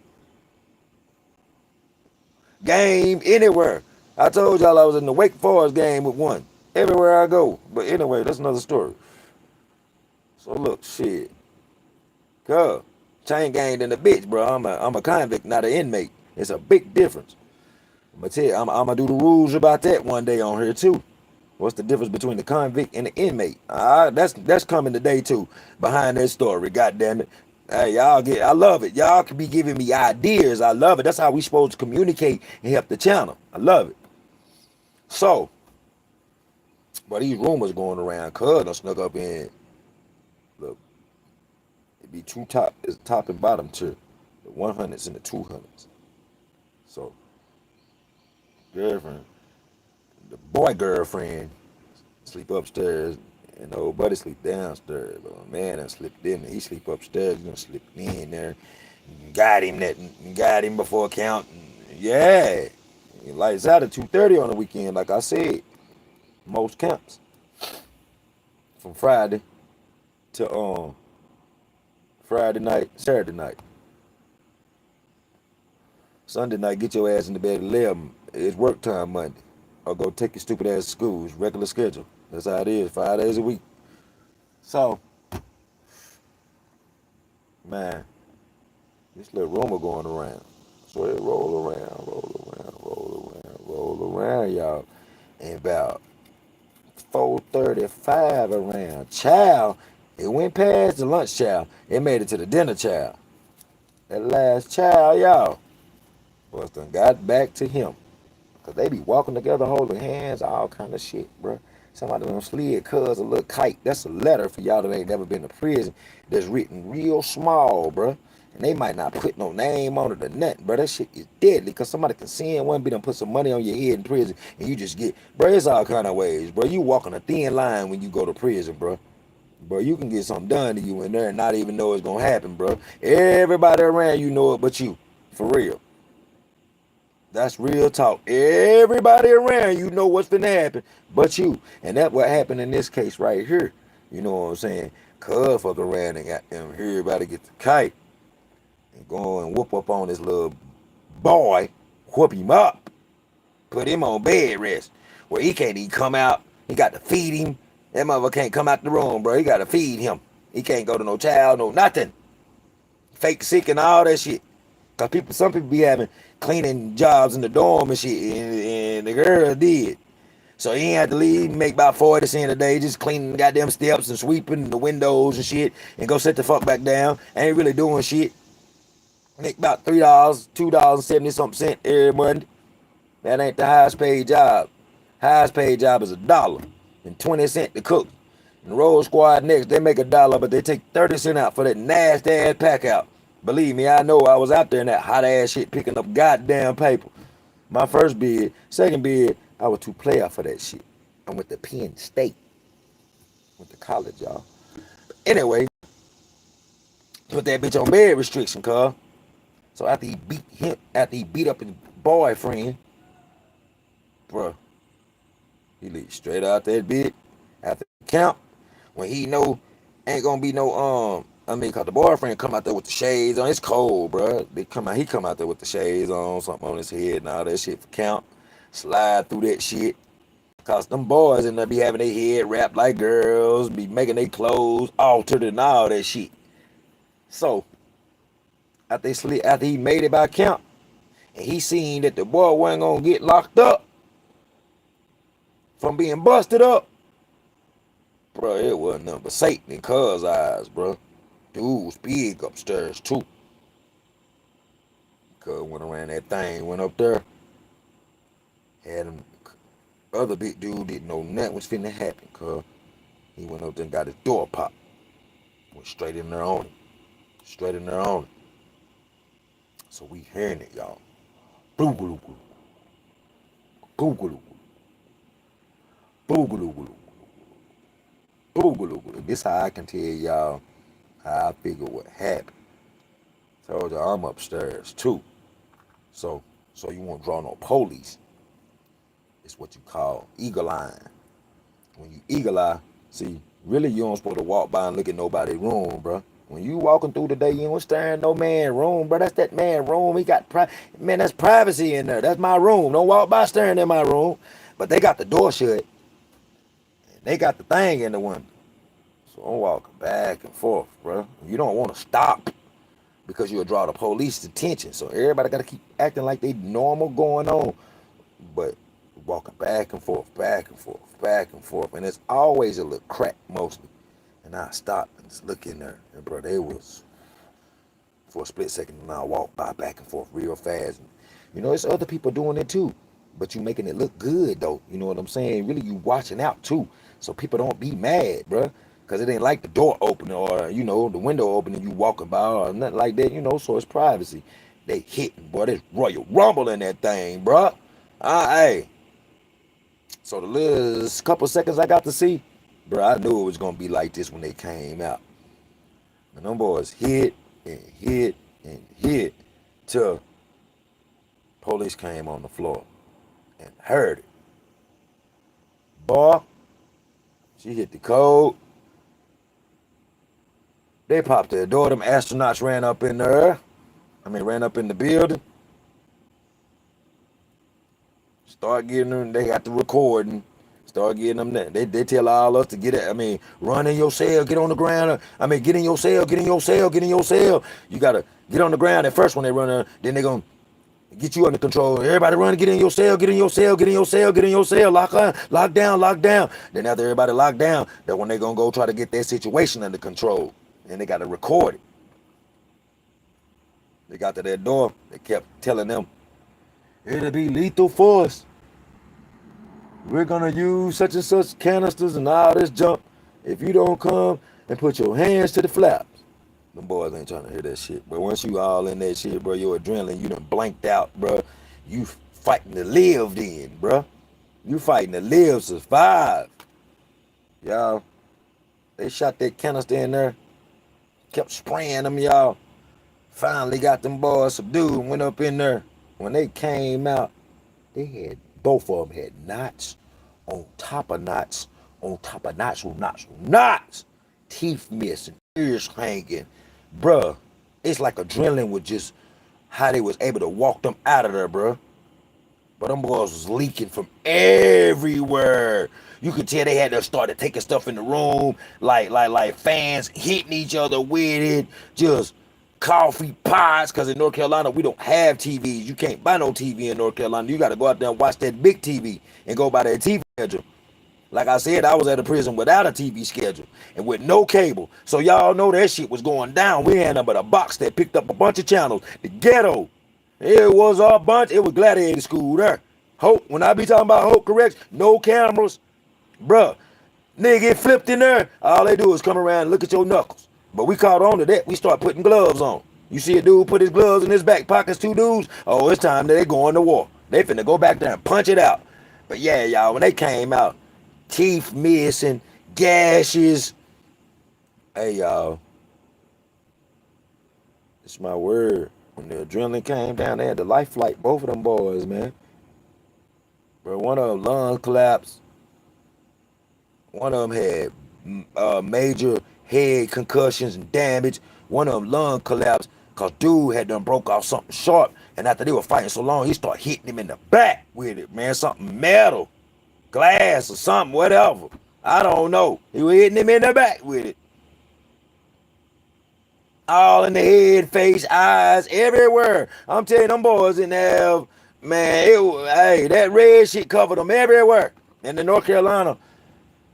Game anywhere. I told y'all I was in the Wake Forest game with one. Everywhere I go. But anyway, that's another story. So look, shit. Cuz, chain gang than a bitch, bro. I'm a convict, not an inmate. It's a big difference. I'm gonna tell you, I'm gonna do the rules about that one day on here too. What's the difference between the convict and the inmate? That's coming today too. Behind that story, goddamn it. Hey, I love it. Y'all can be giving me ideas. I love it. That's how we supposed to communicate and help the channel. I love it. So, but these rumors going around, cuz done snuck up in. Look, it be two top, it's top and bottom tier, the 100s and the 200s. So, girlfriend, the boy girlfriend sleep upstairs, and the old buddy sleep downstairs. But my man done slipped in. He sleep upstairs. He done slipped in there. Got him before counting. Yeah, he lights out at 2:30 on the weekend, like I said. Most camps from Friday to Friday night, Saturday night, Sunday night. Get your ass in the bed at 11. It's work time Monday, or go take your stupid ass to school. It's regular schedule. That's how it is. 5 days a week. So, man, this little rumor going around. So it roll around, y'all. And about 4:35 around. Child, it went past the lunch child. It made it to the dinner child. That last child, y'all, was done got back to him. Because they be walking together, holding hands, all kind of shit, bro. Somebody done slid cuz a little kite. That's a letter for y'all that ain't never been to prison. That's written real small, bro. And they might not put no name on it or nothing, bro. That shit is deadly. Because somebody can see one be done put some money on your head in prison. And you just get, bro, it's all kind of ways, bro. You walking a thin line when you go to prison, bro. Bro, you can get something done to you in there and not even know it's going to happen, bro. Everybody around you know it but you. For real. That's real talk. Everybody around you know what's finna happen but you. And that's what happened in this case right here. You know what I'm saying? Cuz fuck around and got them everybody get the kite and go and whoop up on this little boy, whoop him up, put him on bed rest where he can't even come out. He got to feed him. That motherfucker can't come out the room, bro. He got to feed him. He can't go to no child, no nothing. Fake sick and all that shit. Cause some people be having cleaning jobs in the dorm and shit, and the girl did. So he ain't had to leave, make about 40 cents a day, just cleaning the goddamn steps and sweeping the windows and shit, and go sit the fuck back down. Ain't really doing shit. Make about $3, $2.70-something every Monday. That ain't the highest paid job. Highest paid job is $1.20 to cook. And the roll squad next, they make $1, but they take 30 cents out for that nasty ass pack out. Believe me, I know I was out there in that hot ass shit picking up goddamn paper. My first bid, second bid, I was too player for that shit. I went to Penn State. Went to college, y'all. Anyway, put that bitch on bed restriction, cuz. So after he beat up his boyfriend, bruh, he leave straight out that bitch after the count. When he know ain't gonna be no cause the boyfriend come out there with the shades on. It's cold, bro. He come out there with the shades on, something on his head and all that shit for count. Slide through that shit. Cause them boys in there be having their head wrapped like girls, be making their clothes altered and all that shit. So after he made it by count, and he seen that the boy wasn't gonna get locked up from being busted up, bro, it wasn't nothing but Satan in cuz eyes, bro. Dude was big upstairs too. Cuz went around that thing, went up there, had him. Other big dude didn't know nothing was finna happen, cuz he went up there and got his door popped. Went straight in there on him. Straight in there on him. So we hearing it, y'all. Boogaloo. Boogaloo. Boogaloo. Boogaloo. This how I can tell y'all how I figure what happened. Told y'all I'm upstairs too. So you won't draw no police. It's what you call eagle eye. When you eagle eye, see, really you don't supposed to walk by and look at nobody's room, bro. When you walking through the day, you don't stare in no man's room, bro. That's that man's room. He got man, that's privacy in there. That's my room. Don't walk by staring in my room. But they got the door shut. And they got the thing in the window. So I'm walking back and forth, bro. You don't want to stop because you'll draw the police's attention. So everybody got to keep acting like they normal going on. But walking back and forth, back and forth, back and forth. And it's always a little crack mostly. And I stopped and just look in there. And bro, they was, for a split second, and I walked by back and forth real fast. And, you know, it's other people doing it too. But you making it look good though. You know what I'm saying? Really, you watching out too. So people don't be mad, bro. Because it ain't like the door opening or, you know, the window opening, you walking by or nothing like that, you know, so it's privacy. They hitting, boy. There's Royal Rumble in that thing, bro. Hey. So the little couple seconds I got to see, bro, I knew it was going to be like this when they came out. And them boys hit and hit and hit till police came on the floor and heard it. Boy, she hit the code. They popped their door. Them astronauts ran up in there. Ran up in the building. Start getting them. They got the recording. Start getting them there. They tell all us to get it. Run in your cell. Get on the ground. Get in your cell. Get in your cell. Get in your cell. You got to get on the ground at first when they run. Then they going to Get you under control. Everybody run, get in your cell, get in your cell, get in your cell, get in your cell, lock on, lock down, lock down. Then after everybody locked down, that's when they gonna go try to get their situation under control. And they gotta record it. They got to their door, they kept telling them, it'll be lethal force. We're gonna use such and such canisters and all this junk. If you don't come and put your hands to the flaps. Them boys ain't trying to hear that shit. But once you all in that shit, bro, your adrenaline, you done blanked out, bro. You fighting to live then, bro. You fighting to live, survive. Y'all, they shot that canister in there. Kept spraying them, y'all. Finally got them boys subdued and went up in there. When they came out, they had, both of them had knots on top of knots, on top of knots, with knots, with knots. Teeth missing, ears hanging. Bruh, it's like adrenaline was just how they was able to walk them out of there, bruh. But them boys was leaking from everywhere. You could tell they had to start taking stuff in the room, like fans hitting each other with it, just coffee pots, because in North Carolina, we don't have TVs. You can't buy no TV in North Carolina. You got to go out there and watch that big TV and go by that TV schedule. Like I said, I was at a prison without a TV schedule and with no cable. So y'all know that shit was going down. We had but a box that picked up a bunch of channels. The ghetto. It was a bunch. It was Gladiator School there. Hope, when I be talking about Hope Corrects, no cameras. Bruh, nigga get flipped in there. All they do is come around and look at your knuckles. But we caught on to that. We start putting gloves on. You see a dude put his gloves in his back pockets, two dudes. Oh, it's time that they going to war. They finna go back there and punch it out. But yeah, y'all, when they came out, teeth missing, gashes. Hey, y'all. It's my word. When the adrenaline came down, they had the life flight, both of them boys, man. Bro, one of them lungs collapsed. One of them had major head concussions and damage. One of them lung collapsed because dude had done broke off something sharp. And after they were fighting so long, he started hitting him in the back with it, man. Something metal, glass or something, whatever. I don't know. He was hitting him in the back with it. All in the head, face, eyes, everywhere. I'm telling you, them boys in there, man, hey, that red shit covered them everywhere. And in North Carolina,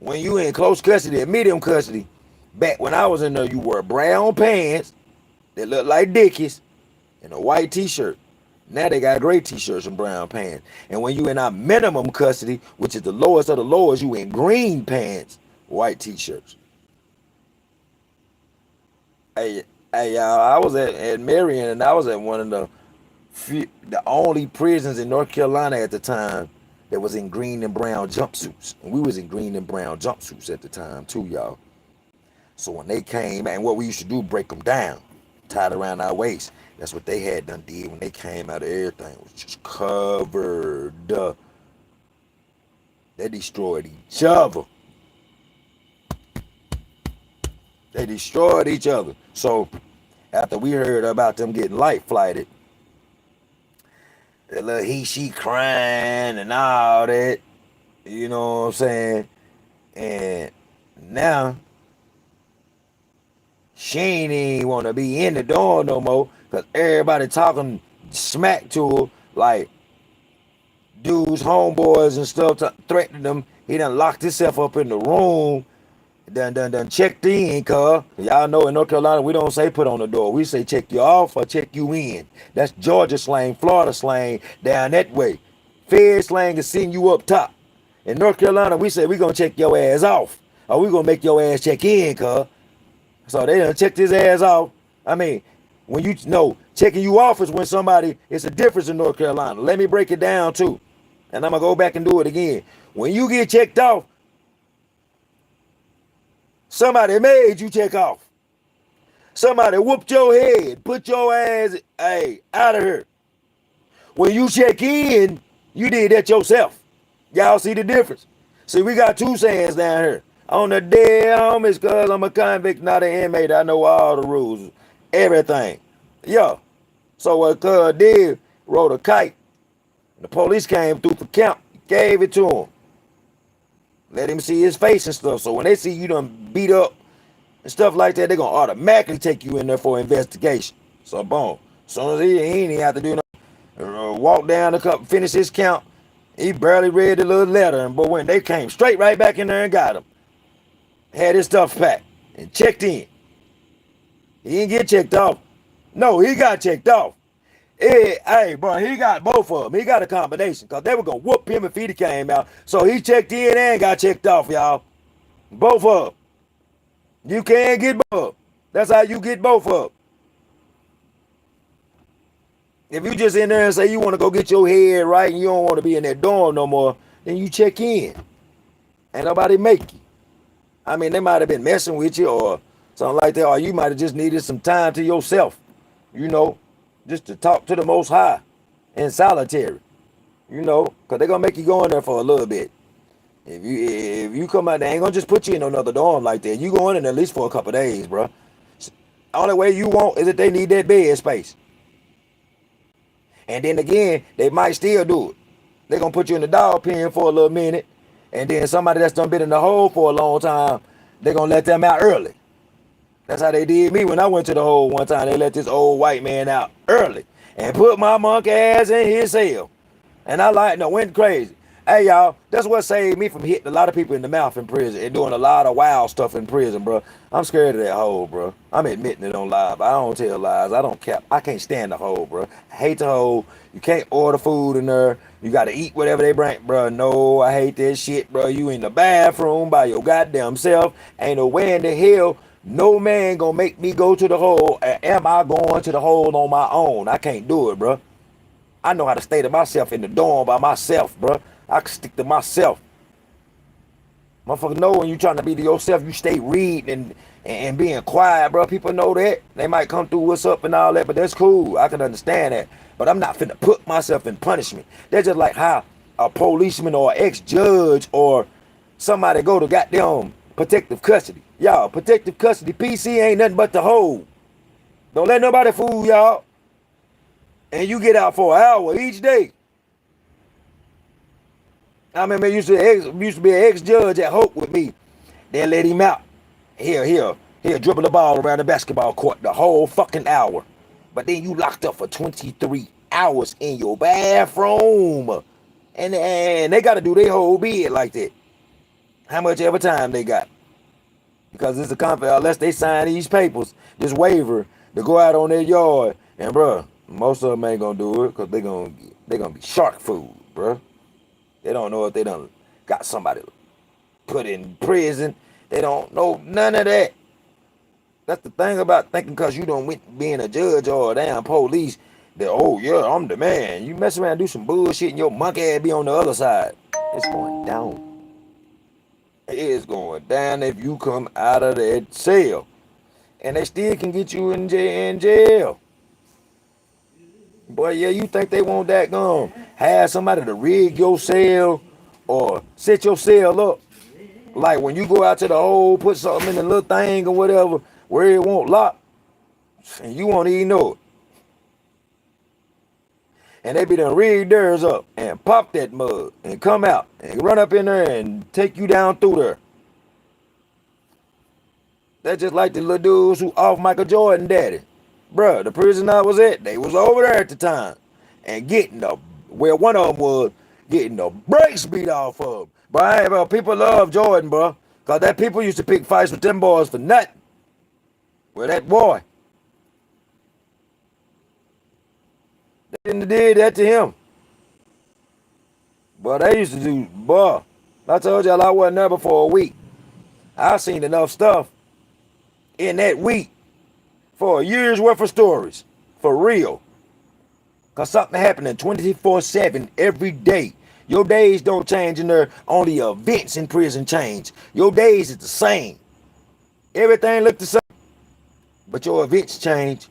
when you in close custody and medium custody, back when I was in there, you wore brown pants that looked like Dickies and a white t-shirt. Now they got gray t-shirts and brown pants. And when you in our minimum custody, which is the lowest of the lowest, you in green pants, white t-shirts. Hey, y'all, I was at Marion, and I was at one of the only prisons in North Carolina at the time that was in green and brown jumpsuits. And we was in green and brown jumpsuits at the time too, y'all. So when they came, and what we used to do, break them down, tied around our waist. That's what they had done did when they came out of everything. It was just covered up. They destroyed each other. They destroyed each other. So after we heard about them getting light flighted, that little she crying and all that, you know what I'm saying? And now she ain't even want to be in the door no more because everybody talking smack to her, like dudes, homeboys and stuff, threatening them. He done locked himself up in the room. Done checked in, cuz. Y'all know in North Carolina, we don't say put on the door. We say check you off or check you in. That's Georgia slang, Florida slang, down that way. Fed slang is send you up top. In North Carolina, we say we gonna check your ass off. Or we gonna make your ass check in, cuz. So they done checked his ass off. I mean, when you know, checking you off is when somebody, it's a difference in North Carolina. Let me break it down too. And I'm gonna go back and do it again. When you get checked off, somebody made you check off. Somebody whooped your head, put your ass, out of here. When you check in, you did that yourself. Y'all see the difference? See, we got two sayings down here. On the dead homies, cuz I'm a convict, not an inmate. I know all the rules, everything. Yeah. So what cuz did, rode a kite. The police came through for count, gave it to him. Let him see his face and stuff. So when they see you done beat up and stuff like that, they're going to automatically take you in there for investigation. So boom. As soon as he ain't even have to do nothing. Walked down the cup, finished his count. He barely read the little letter, and boy, when they came straight right back in there and got him, had his stuff packed and checked in. He didn't get checked off. No, he got checked off. Hey, bro, he got both of them. He got a combination because they were going to whoop him if he came out. So he checked in and got checked off, y'all. Both of them. You can't get both of them. That's how you get both of them. If you just in there and say you want to go get your head right and you don't want to be in that dorm no more, then you check in. Ain't nobody make you. I mean, they might have been messing with you or something like that, or you might have just needed some time to yourself, you know, just to talk to the Most High in solitary, you know, because they're going to make you go in there for a little bit. If you come out, they ain't going to just put you in another dorm like that. You go in there at least for a couple days, bro. Only way you want is that they need that bed space. And then again, they might still do it. They're going to put you in the dog pen for a little minute. And then somebody that's done been in the hole for a long time, they're going to let them out early. That's how they did me when I went to the hole one time. They let this old white man out early and put my monkey ass in his cell. And I went crazy. Hey, y'all, that's what saved me from hitting a lot of people in the mouth in prison and doing a lot of wild stuff in prison, bro. I'm scared of that hole, bro. I'm admitting it on live. I don't tell lies. I don't cap. I can't stand the hole, bro. I hate the hole. You can't order food in there. You got to eat whatever they bring, bro. No, I hate that shit, bro. You in the bathroom by your goddamn self. Ain't no way in the hell no man gonna make me go to the hole. Am I going to the hole on my own? I can't do it, bro. I know how to stay to myself in the dorm by myself, bro. I can stick to myself. Motherfucker know when you trying to be to yourself, you stay reading and being quiet, bro. People know that. They might come through what's up and all that, but that's cool. I can understand that. But I'm not finna put myself in punishment. That's just like how a policeman or ex-judge or somebody go to goddamn protective custody. Y'all, protective custody, PC ain't nothing but the hole. Don't let nobody fool y'all. And you get out for an hour each day. I remember used to be an ex-judge at Hope with me. They let him out. Here, dribble the ball around the basketball court the whole fucking hour. But then you locked up for 23 hours in your bathroom. And they got to do their whole bid like that. How much every time they got? Because it's a conflict, unless they sign these papers, this waiver, to go out on their yard. And, bro, most of them ain't going to do it because they're gonna be shark food, bro. They don't know if they done got somebody put in prison. They don't know none of that. That's the thing about thinking because you don't went being a judge or a damn police that, oh, yeah, I'm the man. You mess around and do some bullshit and your monkey ass be on the other side. It's going down. It is going down if you come out of that cell. And they still can get you in jail. Boy, yeah, you think they want that gone? Have somebody to rig your cell or set your cell up. Like when you go out to the hole, put something in the little thing or whatever, where it won't lock, and you won't even know it. And they be done rig theirs up and pop that mug and come out and run up in there and take you down through there. That's just like the little dudes who off Michael Jordan daddy. Bruh, the prison I was at, they was over there at the time. And where one of them was, getting the brakes beat off of them. But people love Jordan, bro. Because that people used to pick fights with them boys for nothing. Well, that boy. They didn't did that to him. But they used to do, boy. I told y'all I wasn't there before a week. I seen enough stuff in that week for a year's worth of stories. For real. Because something happening 24/7 every day. Your days don't change in there. Only events in prison change. Your days is the same. Everything look the same. But your events change.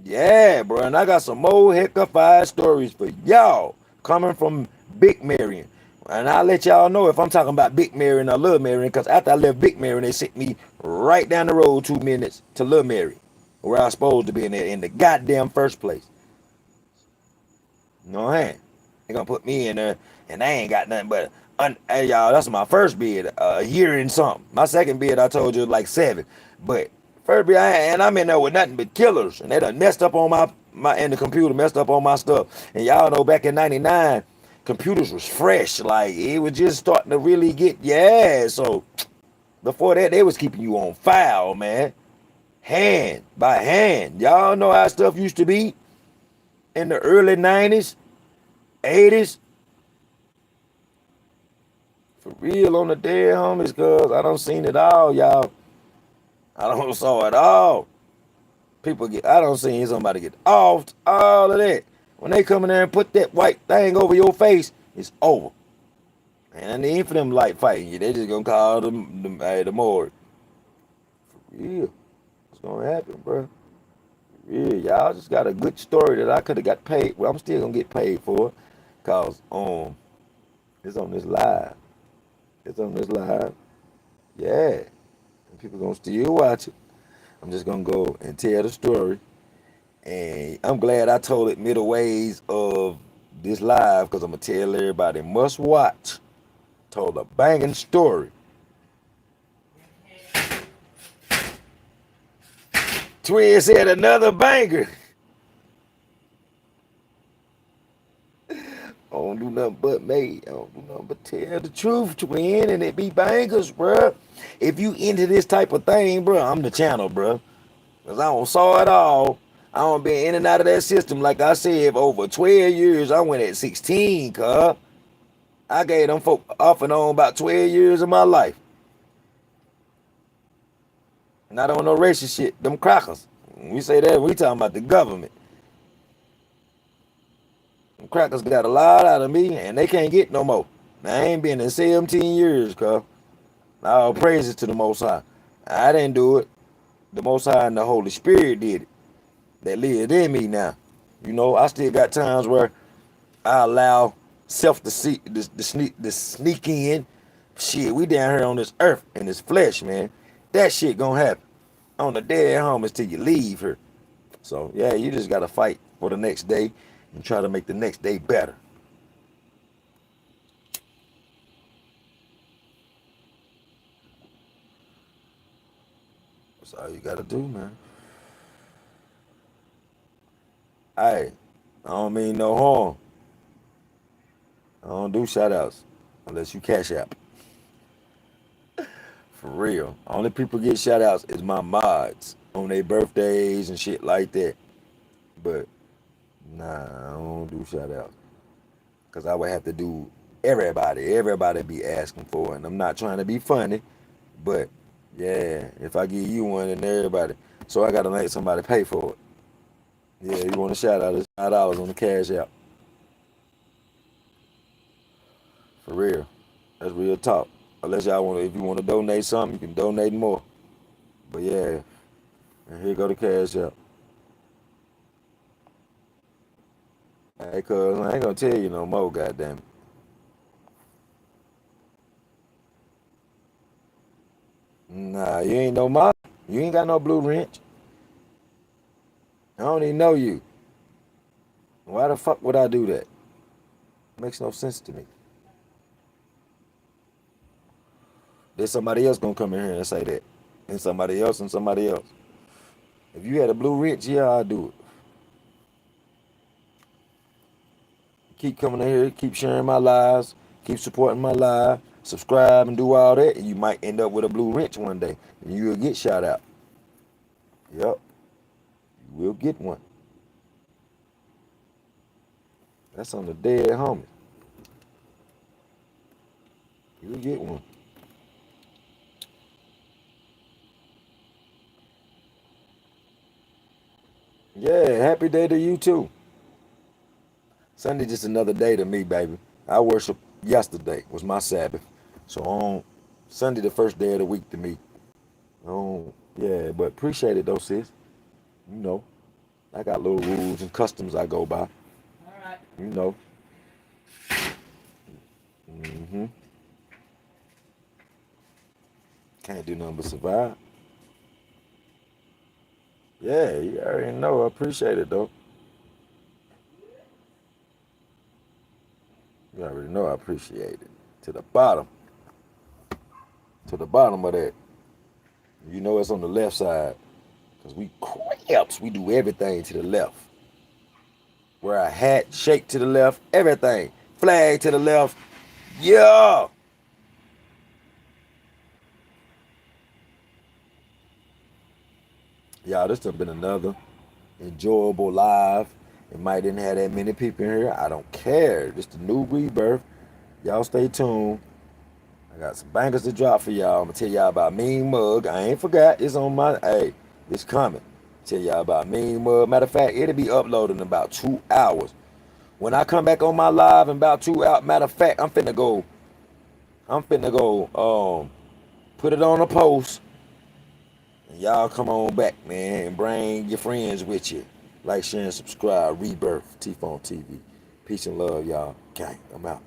Yeah, bro. And I got some more heckified stories for y'all coming from Big Marion. And I'll let y'all know if I'm talking about Big Marion or Little Marion. Because after I left Big Marion, they sent me right down the road 2 minutes to Little Marion. Where I was supposed to be in the goddamn first place. You know what I'm saying? They gonna put me in there, and they ain't got nothing but, hey y'all, that's my first bid, a year and something. My second bid, I told you, like 7. But first bid, and I'm in there with nothing but killers, and they done messed up on and the computer messed up on my stuff. And y'all know back in '99, computers was fresh. Like it was just starting to really get So before that, they was keeping you on file, man. Hand by hand. Y'all know how stuff used to be in the early '90s, '80s. For real on the dead homies, cuz I don't seen it all, y'all. I don't saw it all. I don't see somebody get off, all of that. When they come in there and put that white thing over your face, it's over. And ain't for them light fighting you. They just gonna call the morgue. For real. What's gonna happen, bro? Yeah, y'all just got a good story that I could have got paid. Well, I'm still gonna get paid for it. Cause it's on this live. It's on this live. Yeah. And people gonna still watch it. I'm just gonna go and tell the story. And I'm glad I told it middle ways of this live because I'm going to tell everybody must watch. Told a banging story. Twin said another banger. I don't do nothing but mate. I don't do nothing but tell the truth, twin, and it be bangers, bruh. If you into this type of thing, bruh, I'm the channel, bruh. Because I don't saw it all. I don't been in and out of that system. Like I said, for over 12 years, I went at 16, cuz. I gave them folk off and on about 12 years of my life. Not on no racist shit. Them crackers. When we say that, we talking about the government. Them crackers got a lot out of me, and they can't get no more. Now, I ain't been in 17 years, cuz. All praises to the Most High. I didn't do it. The Most High and the Holy Spirit did it. That lived in me now. You know, I still got times where I allow self to sneak in. Shit, we down here on this earth in this flesh, man. That shit gonna happen on the dead homies till you leave here. So yeah, you just gotta fight for the next day and try to make the next day better. That's all you gotta do, man. Hey, I don't mean no harm. I don't do shout outs unless you cash out. For real. Only people get shout outs is my mods on their birthdays and shit like that. But nah, I don't do shout outs. Cause I would have to do everybody. Everybody be asking for it. And I'm not trying to be funny, but yeah, if I give you one and everybody, so I gotta make somebody pay for it. Yeah, you want a shout out? It's $5 on the cash app. For real. That's real talk. Unless y'all want to, if you want to donate something, you can donate more. But yeah, and here go the cash app. Hey, cuz I ain't gonna tell you no more, goddamn it. Nah, you ain't no mod. You ain't got no blue wrench. I don't even know you. Why the fuck would I do that? Makes no sense to me. There's somebody else gonna come in here and say that. And somebody else and somebody else. If you had a blue wrench, yeah, I'd do it. Keep coming in here, keep sharing my lives, keep supporting my live, subscribe and do all that, and you might end up with a blue wrench one day. And you'll get shout out. Yep, you will get one. That's on the dead homie. You'll get one. Yeah, happy day to you too. Sunday just another day to me, baby. I worship yesterday was my Sabbath. So on Sunday the first day of the week to me. Yeah, but appreciate it though, sis. You know, I got little rules and customs I go by. You know. hmm Can't do nothing but survive. Yeah, you already know. I appreciate it though. You already know I appreciate it. To the bottom. To the bottom of that. You know it's on the left side. Because we cramps. We do everything to the left. Wear a hat, shake to the left, everything. Flag to the left. Yeah. Y'all, this done been another enjoyable live. It might didn't have that many people in here. I don't care. It's the new rebirth. Y'all stay tuned. I got some bangers to drop for y'all. I'm gonna tell y'all about Mean Mug. I ain't forgot. It's on my it's coming. Tell y'all about Mean Mug. Matter of fact, it'll be uploaded in about 2 hours. When I come back on my live in about 2 hours, matter of fact, I'm finna go put it on a post. And y'all come on back, man, and bring your friends with you. Like, share, and subscribe. Rebirth, TEEFONK TV. Peace and love, y'all. Okay, I'm out.